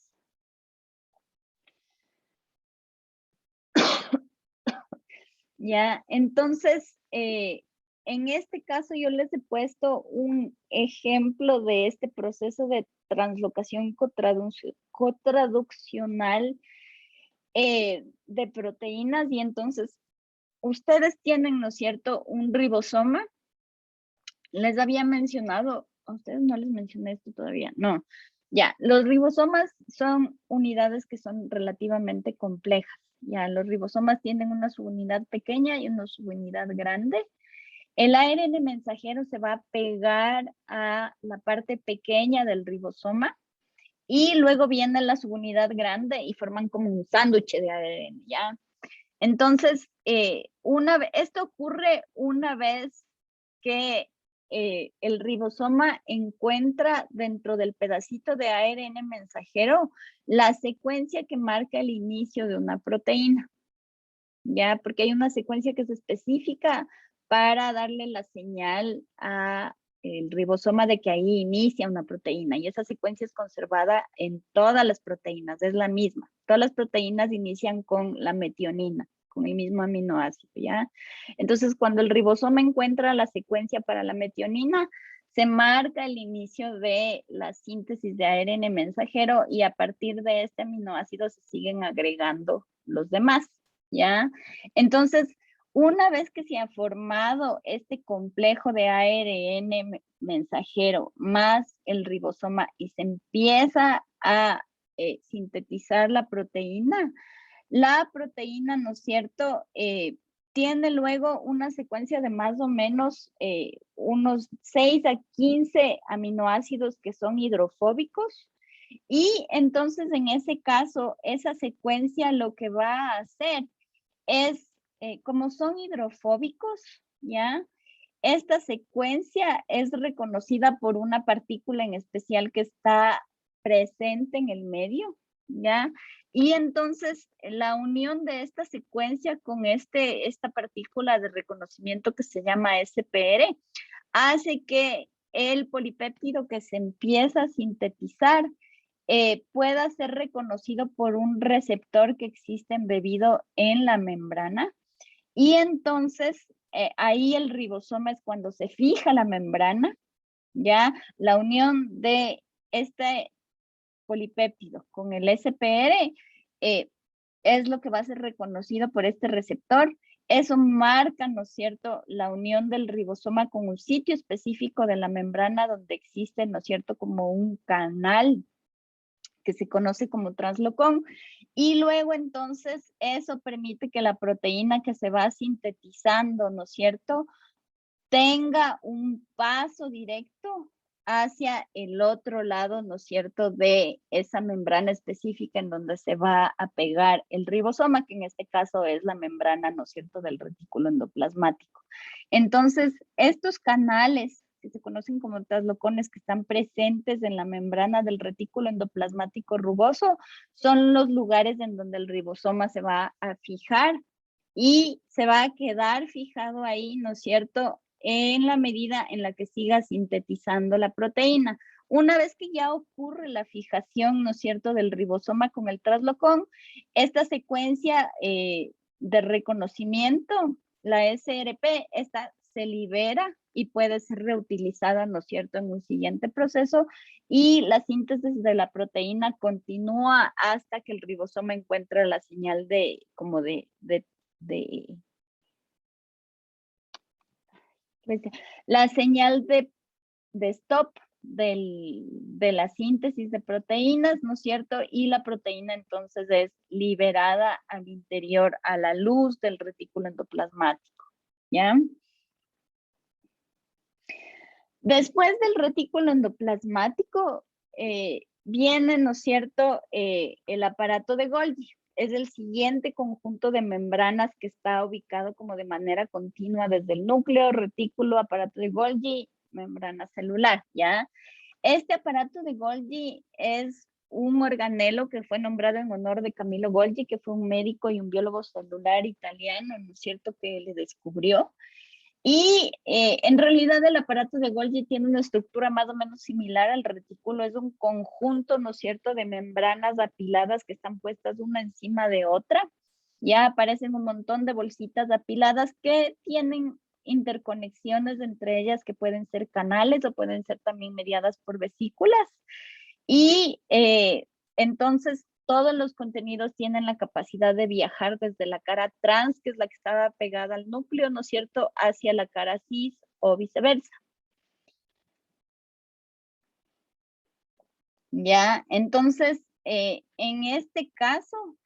Ya, entonces, en este caso yo les he puesto un ejemplo de este proceso de translocación cotraduccional de proteínas y entonces ustedes tienen, ¿no es cierto?, un ribosoma. Les había mencionado, a ustedes no les mencioné esto todavía, no. Ya, los ribosomas son unidades que son relativamente complejas. Ya, los ribosomas tienen una subunidad pequeña y una subunidad grande. El ARN mensajero se va a pegar a la parte pequeña del ribosoma y luego viene la subunidad grande y forman como un sándwich de ARN, ¿ya? Entonces, esto ocurre una vez que el ribosoma encuentra dentro del pedacito de ARN mensajero la secuencia que marca el inicio de una proteína, ¿ya? Porque hay una secuencia que es específica para darle la señal a el ribosoma de que ahí inicia una proteína y esa secuencia es conservada en todas las proteínas, es la misma. Todas las proteínas inician con la metionina, con el mismo aminoácido, ¿ya? Entonces, cuando el ribosoma encuentra la secuencia para la metionina, se marca el inicio de la síntesis de ARN mensajero y a partir de este aminoácido se siguen agregando los demás, ¿ya? Entonces, una vez que se ha formado este complejo de ARN mensajero más el ribosoma y se empieza a sintetizar la proteína, ¿no es cierto?, tiene luego una secuencia de más o menos unos 6 a 15 aminoácidos que son hidrofóbicos. Y entonces en ese caso, esa secuencia lo que va a hacer es, como son hidrofóbicos, ¿ya? Esta secuencia es reconocida por una partícula en especial que está presente en el medio, ¿ya? Y entonces la unión de esta secuencia con esta partícula de reconocimiento que se llama SPR hace que el polipéptido que se empieza a sintetizar pueda ser reconocido por un receptor que existe embebido en la membrana. Y entonces ahí el ribosoma es cuando se fija la membrana, ¿ya? La unión de este polipéptido con el SPR es lo que va a ser reconocido por este receptor. Eso marca, ¿no es cierto?, la unión del ribosoma con un sitio específico de la membrana donde existe, ¿no es cierto?, como un canal que se conoce como translocón, y luego entonces eso permite que la proteína que se va sintetizando, ¿no es cierto?, tenga un paso directo hacia el otro lado, ¿no es cierto?, de esa membrana específica en donde se va a pegar el ribosoma, que en este caso es la membrana, ¿no es cierto?, del retículo endoplasmático. Entonces, estos canales que se conocen como traslocones que están presentes en la membrana del retículo endoplasmático rugoso, son los lugares en donde el ribosoma se va a fijar y se va a quedar fijado ahí, ¿no es cierto?, en la medida en la que siga sintetizando la proteína. Una vez que ya ocurre la fijación, ¿no es cierto?, del ribosoma con el traslocón, esta secuencia de reconocimiento, la SRP, esta se libera y puede ser reutilizada, ¿no es cierto?, en un siguiente proceso y la síntesis de la proteína continúa hasta que el ribosoma encuentra la señal la señal de stop de la síntesis de proteínas, ¿no es cierto? Y la proteína entonces es liberada al interior a la luz del retículo endoplasmático, ¿ya? Después del retículo endoplasmático viene, ¿no es cierto?, el aparato de Golgi. Es el siguiente conjunto de membranas que está ubicado como de manera continua desde el núcleo, retículo, aparato de Golgi, membrana celular, ¿ya? Este aparato de Golgi es un organelo que fue nombrado en honor de Camillo Golgi, que fue un médico y un biólogo celular italiano, ¿no es cierto?, que le descubrió. Y en realidad el aparato de Golgi tiene una estructura más o menos similar al retículo, es un conjunto, ¿no es cierto?, de membranas apiladas que están puestas una encima de otra. Ya aparecen un montón de bolsitas apiladas que tienen interconexiones entre ellas que pueden ser canales o pueden ser también mediadas por vesículas. Y entonces todos los contenidos tienen la capacidad de viajar desde la cara trans, que es la que estaba pegada al núcleo, ¿no es cierto?, hacia la cara cis o viceversa. Ya, entonces, en este caso,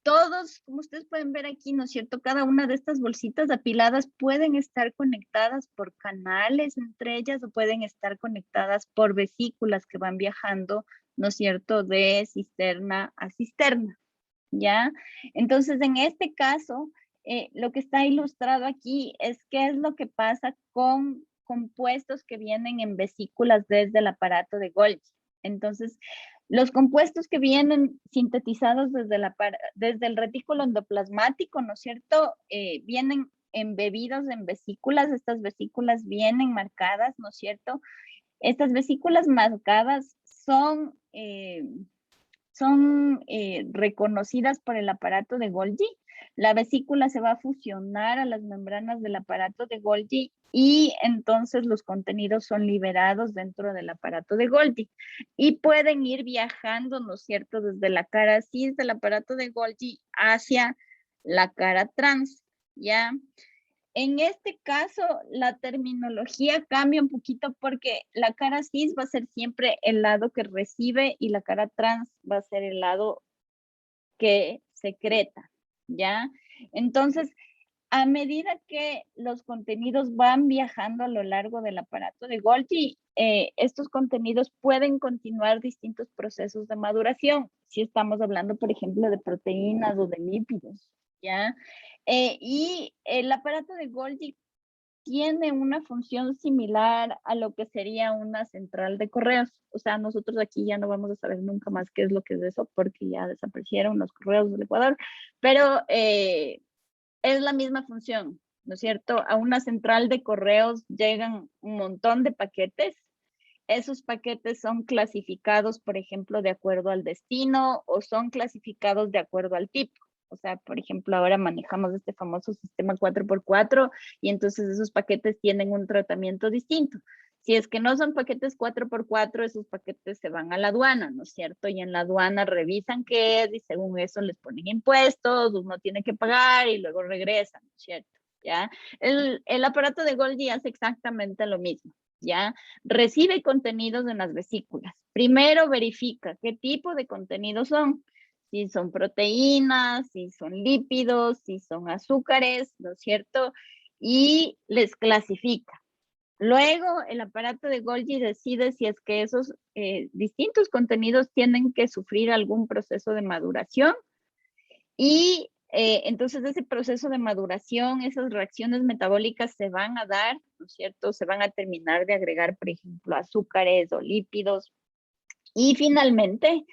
todos, como ustedes pueden ver aquí, ¿no es cierto? Cada una de estas bolsitas apiladas pueden estar conectadas por canales entre ellas o pueden estar conectadas por vesículas que van viajando, ¿no es cierto?, de cisterna a cisterna, ¿ya? Entonces, en este caso, lo que está ilustrado aquí es qué es lo que pasa con compuestos que vienen en vesículas desde el aparato de Golgi. Entonces, los compuestos que vienen sintetizados desde el retículo endoplasmático, ¿no es cierto?, vienen embebidos en vesículas. Estas vesículas vienen marcadas, ¿no es cierto? Estas vesículas marcadas son reconocidas por el aparato de Golgi. La vesícula se va a fusionar a las membranas del aparato de Golgi y entonces los contenidos son liberados dentro del aparato de Golgi y pueden ir viajando, ¿no es cierto?, desde la cara cis del aparato de Golgi hacia la cara trans, ¿ya? En este caso, la terminología cambia un poquito porque la cara cis va a ser siempre el lado que recibe y la cara trans va a ser el lado que secreta, ¿ya? Entonces, a medida que los contenidos van viajando a lo largo del aparato de Golgi, estos contenidos pueden continuar distintos procesos de maduración, si estamos hablando, por ejemplo, de proteínas o de lípidos, ¿ya? Y el aparato de Golgi tiene una función similar a lo que sería una central de correos. O sea, nosotros aquí ya no vamos a saber nunca más qué es lo que es eso, porque ya desaparecieron los correos del Ecuador, pero es la misma función, ¿no es cierto? A una central de correos llegan un montón de paquetes. Esos paquetes son clasificados, por ejemplo, de acuerdo al destino o son clasificados de acuerdo al tipo. O sea, por ejemplo, ahora manejamos este famoso sistema 4x4 y entonces esos paquetes tienen un tratamiento distinto. Si es que no son paquetes 4x4, esos paquetes se van a la aduana, ¿no es cierto? Y en la aduana revisan qué es y según eso les ponen impuestos, uno tiene que pagar y luego regresan, ¿no es cierto? ¿Ya? El aparato de Golgi hace exactamente lo mismo, ¿ya? Recibe contenidos en las vesículas. Primero verifica qué tipo de contenidos son. Si son proteínas, si son lípidos, si son azúcares, ¿no es cierto? Y les clasifica. Luego, el aparato de Golgi decide si es que esos distintos contenidos tienen que sufrir algún proceso de maduración y entonces ese proceso de maduración, esas reacciones metabólicas se van a dar, ¿no es cierto? Se van a terminar de agregar, por ejemplo, azúcares o lípidos. Y finalmente,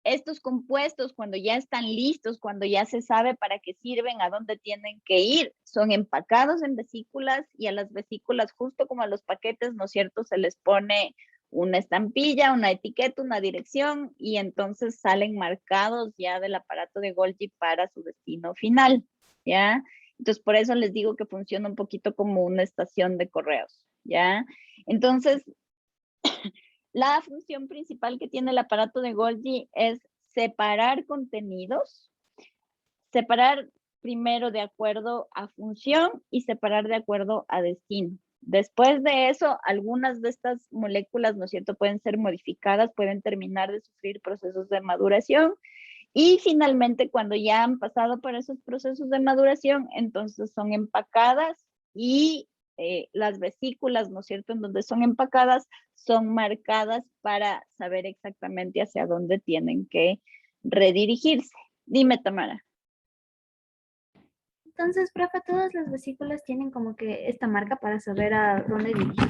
estos compuestos, cuando ya están listos, cuando ya se sabe para qué sirven, a dónde tienen que ir, son empacados en vesículas y a las vesículas, justo como a los paquetes, ¿no es cierto?, se les pone una estampilla, una etiqueta, una dirección y entonces salen marcados ya del aparato de Golgi para su destino final, ¿ya? Entonces, por eso les digo que funciona un poquito como una estación de correos, ¿ya? Entonces, la función principal que tiene el aparato de Golgi es separar contenidos, separar primero de acuerdo a función y separar de acuerdo a destino. Después de eso, algunas de estas moléculas, ¿no es cierto?, pueden ser modificadas, pueden terminar de sufrir procesos de maduración y finalmente cuando ya han pasado por esos procesos de maduración, entonces son empacadas y las vesículas, ¿no es cierto?, en donde son empacadas, son marcadas para saber exactamente hacia dónde tienen que redirigirse. Dime, Tamara. Entonces, profe, todas las vesículas tienen como que esta marca para saber a dónde dirigir.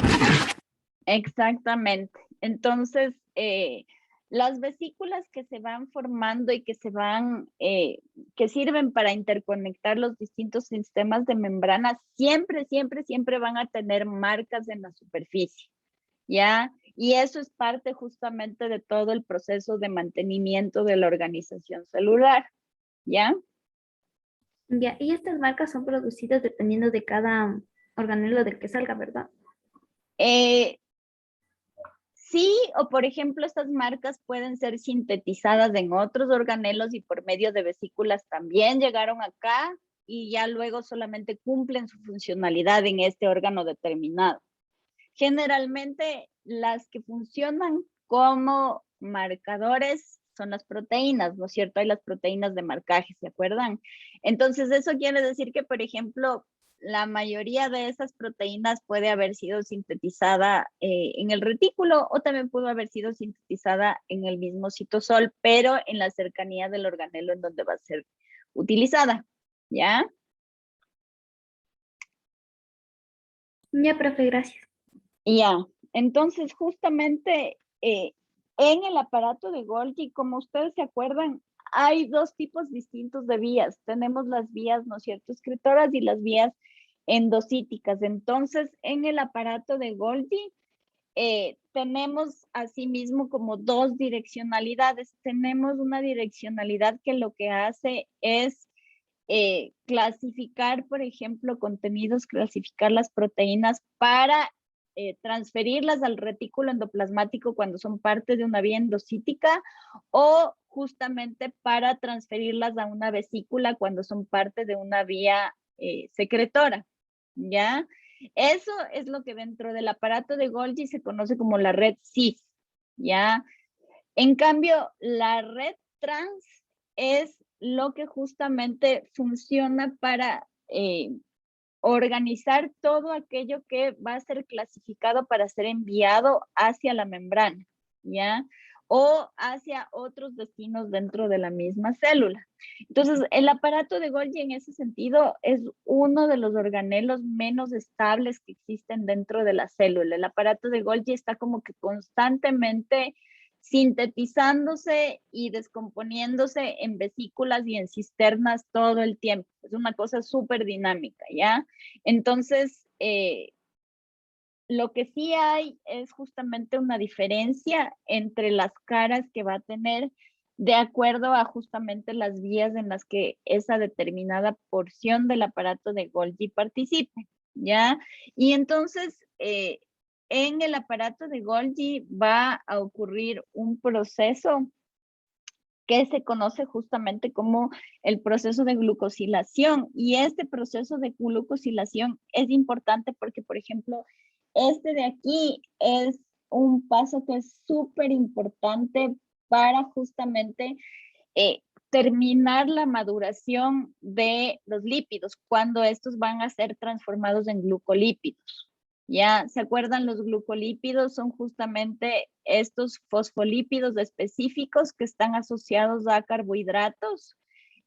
Exactamente. Entonces, las vesículas que se van formando y que se van, que sirven para interconectar los distintos sistemas de membranas, siempre, siempre, siempre van a tener marcas en la superficie, ¿ya? Y eso es parte justamente de todo el proceso de mantenimiento de la organización celular, ¿ya? Ya, y estas marcas son producidas dependiendo de cada organelo del que salga, ¿verdad? Sí, o por ejemplo, estas marcas pueden ser sintetizadas en otros organelos y por medio de vesículas también llegaron acá y ya luego solamente cumplen su funcionalidad en este órgano determinado. Generalmente las que funcionan como marcadores son las proteínas, ¿no es cierto? Hay las proteínas de marcaje, ¿se acuerdan? Entonces eso quiere decir que, por ejemplo, la mayoría de esas proteínas puede haber sido sintetizada en el retículo o también pudo haber sido sintetizada en el mismo citosol, pero en la cercanía del organelo en donde va a ser utilizada, ¿ya? Ya, profe, gracias. Ya, entonces justamente en el aparato de Golgi, como ustedes se acuerdan, hay dos tipos distintos de vías. Tenemos las vías, ¿no es cierto?, excretoras y las vías endocíticas. Entonces, en el aparato de Golgi tenemos asimismo como dos direccionalidades. Tenemos una direccionalidad que lo que hace es clasificar, por ejemplo, contenidos, clasificar las proteínas para transferirlas al retículo endoplasmático cuando son parte de una vía endocítica o justamente para transferirlas a una vesícula cuando son parte de una vía secretora, ¿ya? Eso es lo que dentro del aparato de Golgi se conoce como la red cis, ¿ya? En cambio, la red trans es lo que justamente funciona para organizar todo aquello que va a ser clasificado para ser enviado hacia la membrana, ¿ya? O hacia otros destinos dentro de la misma célula. Entonces, el aparato de Golgi en ese sentido es uno de los organelos menos estables que existen dentro de la célula. El aparato de Golgi está como que constantemente sintetizándose y descomponiéndose en vesículas y en cisternas todo el tiempo. Es una cosa súper dinámica, ¿ya? Entonces, lo que sí hay es justamente una diferencia entre las caras que va a tener de acuerdo a justamente las vías en las que esa determinada porción del aparato de Golgi participe, ¿ya? Y entonces, en el aparato de Golgi va a ocurrir un proceso que se conoce justamente como el proceso de glucosilación. Y este proceso de glucosilación es importante porque, por ejemplo, este de aquí es un paso que es súper importante para justamente terminar la maduración de los lípidos cuando estos van a ser transformados en glucolípidos. ¿Ya? ¿Se acuerdan? Los glucolípidos son justamente estos fosfolípidos específicos que están asociados a carbohidratos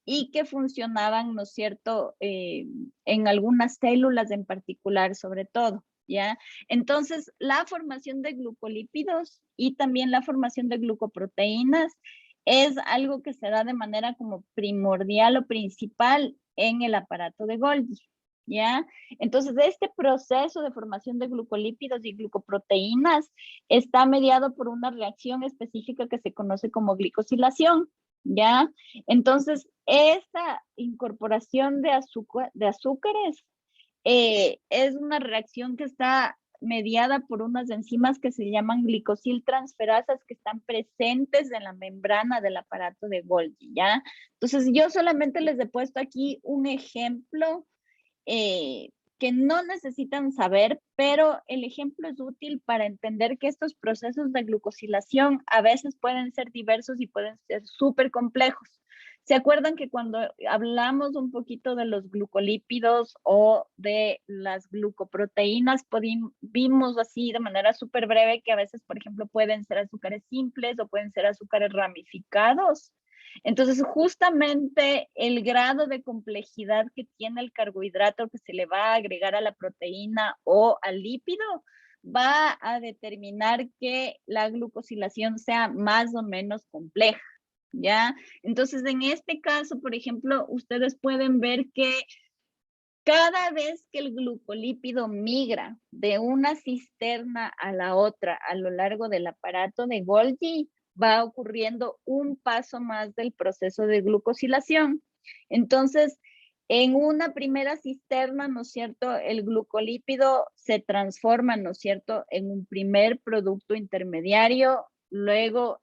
y que funcionaban, ¿no es cierto?, en algunas células en particular, sobre todo, ¿ya? Entonces, la formación de glucolípidos y también la formación de glucoproteínas es algo que se da de manera como primordial o principal en el aparato de Golgi, ¿ya? Entonces, este proceso de formación de glucolípidos y glucoproteínas está mediado por una reacción específica que se conoce como glicosilación, ¿ya? Entonces, esta incorporación de azúcares es una reacción que está mediada por unas enzimas que se llaman glicosiltransferasas que están presentes en la membrana del aparato de Golgi, ¿ya? Entonces, yo solamente les he puesto aquí un ejemplo que no necesitan saber, pero el ejemplo es útil para entender que estos procesos de glucosilación a veces pueden ser diversos y pueden ser súper complejos. ¿Se acuerdan que cuando hablamos un poquito de los glucolípidos o de las glucoproteínas, vimos así de manera súper breve que a veces, por ejemplo, pueden ser azúcares simples o pueden ser azúcares ramificados? Entonces, justamente el grado de complejidad que tiene el carbohidrato que se le va a agregar a la proteína o al lípido va a determinar que la glucosilación sea más o menos compleja, ¿ya? Entonces, en este caso, por ejemplo, ustedes pueden ver que cada vez que el glucolípido migra de una cisterna a la otra a lo largo del aparato de Golgi, va ocurriendo un paso más del proceso de glucosilación. Entonces, En una primera cisterna, ¿no es cierto? El glucolípido se transforma, ¿no es cierto? En un primer producto intermediario, luego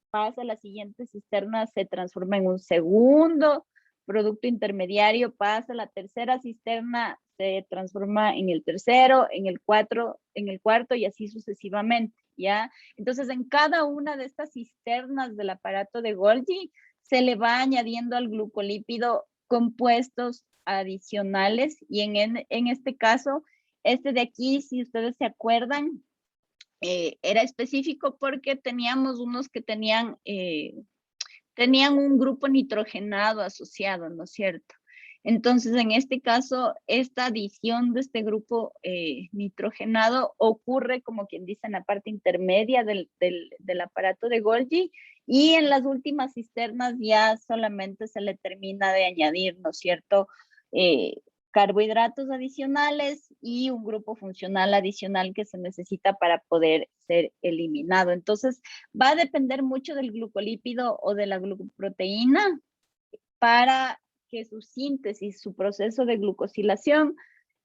pasa a la siguiente cisterna, se transforma en un segundo producto intermediario, pasa a la tercera cisterna, se transforma en el tercero, en el cuarto y así sucesivamente, ¿ya? Entonces, en cada una de estas cisternas del aparato de Golgi, se le va añadiendo al glucolípido compuestos adicionales y en este caso, este de aquí, si ustedes se acuerdan, era específico porque teníamos unos que tenían un grupo nitrogenado asociado, ¿no es cierto? Entonces, en este caso, esta adición de este grupo nitrogenado ocurre, como quien dice, en la parte intermedia del aparato de Golgi, y en las últimas cisternas ya solamente se le termina de añadir, ¿no es cierto?, carbohidratos adicionales y un grupo funcional adicional que se necesita para poder ser eliminado. Entonces, va a depender mucho del glucolípido o de la glucoproteína para que su síntesis, su proceso de glucosilación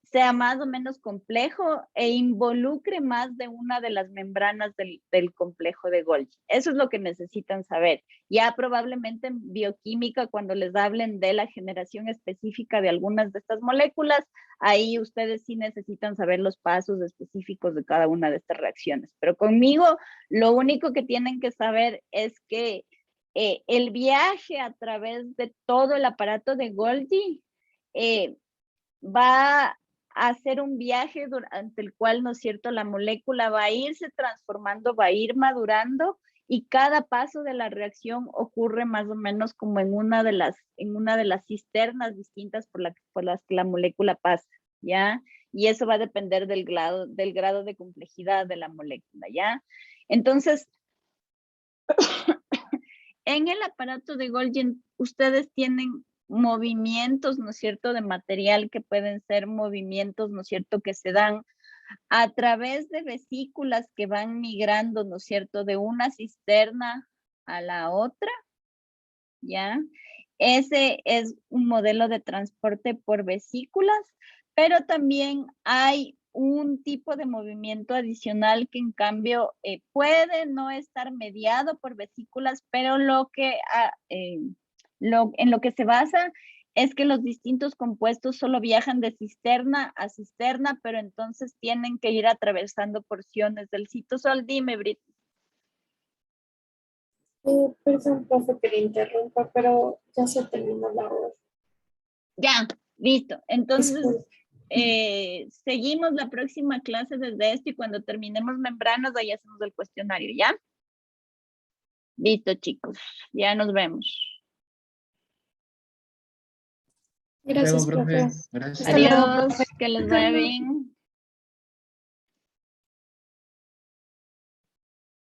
sea más o menos complejo e involucre más de una de las membranas del complejo de Golgi. Eso es lo que necesitan saber. Ya probablemente en bioquímica, cuando les hablen de la generación específica de algunas de estas moléculas, ahí ustedes sí necesitan saber los pasos específicos de cada una de estas reacciones. Pero conmigo, lo único que tienen que saber es que el viaje a través de todo el aparato de Golgi va a hacer un viaje durante el cual, ¿no es cierto?, la molécula va a irse transformando, va a ir madurando, y cada paso de la reacción ocurre más o menos como en una de las cisternas distintas por las que la molécula pasa, ¿ya? Y eso va a depender del grado de complejidad de la molécula, ¿ya? Entonces, en el aparato de Golgi, ustedes tienen movimientos, ¿no es cierto?, de material que pueden ser movimientos, ¿no es cierto?, que se dan a través de vesículas que van migrando, ¿no es cierto?, de una cisterna a la otra, ¿ya? Ese es un modelo de transporte por vesículas, pero también hay un tipo de movimiento adicional que en cambio puede no estar mediado por vesículas, pero en lo que se basa es que los distintos compuestos solo viajan de cisterna a cisterna, pero entonces tienen que ir atravesando porciones del citosol. Dime, Brit. Perdón, profe, que le interrumpa, pero ya se terminó la hora. Ya, listo. Entonces, Disculpe. seguimos la próxima clase desde esto, y cuando terminemos membranas, ahí hacemos el cuestionario, ¿ya? Listo, chicos. Ya nos vemos. Gracias, Luego, profe. profe. Gracias. Hasta luego, Adiós, profe. que les vaya bien.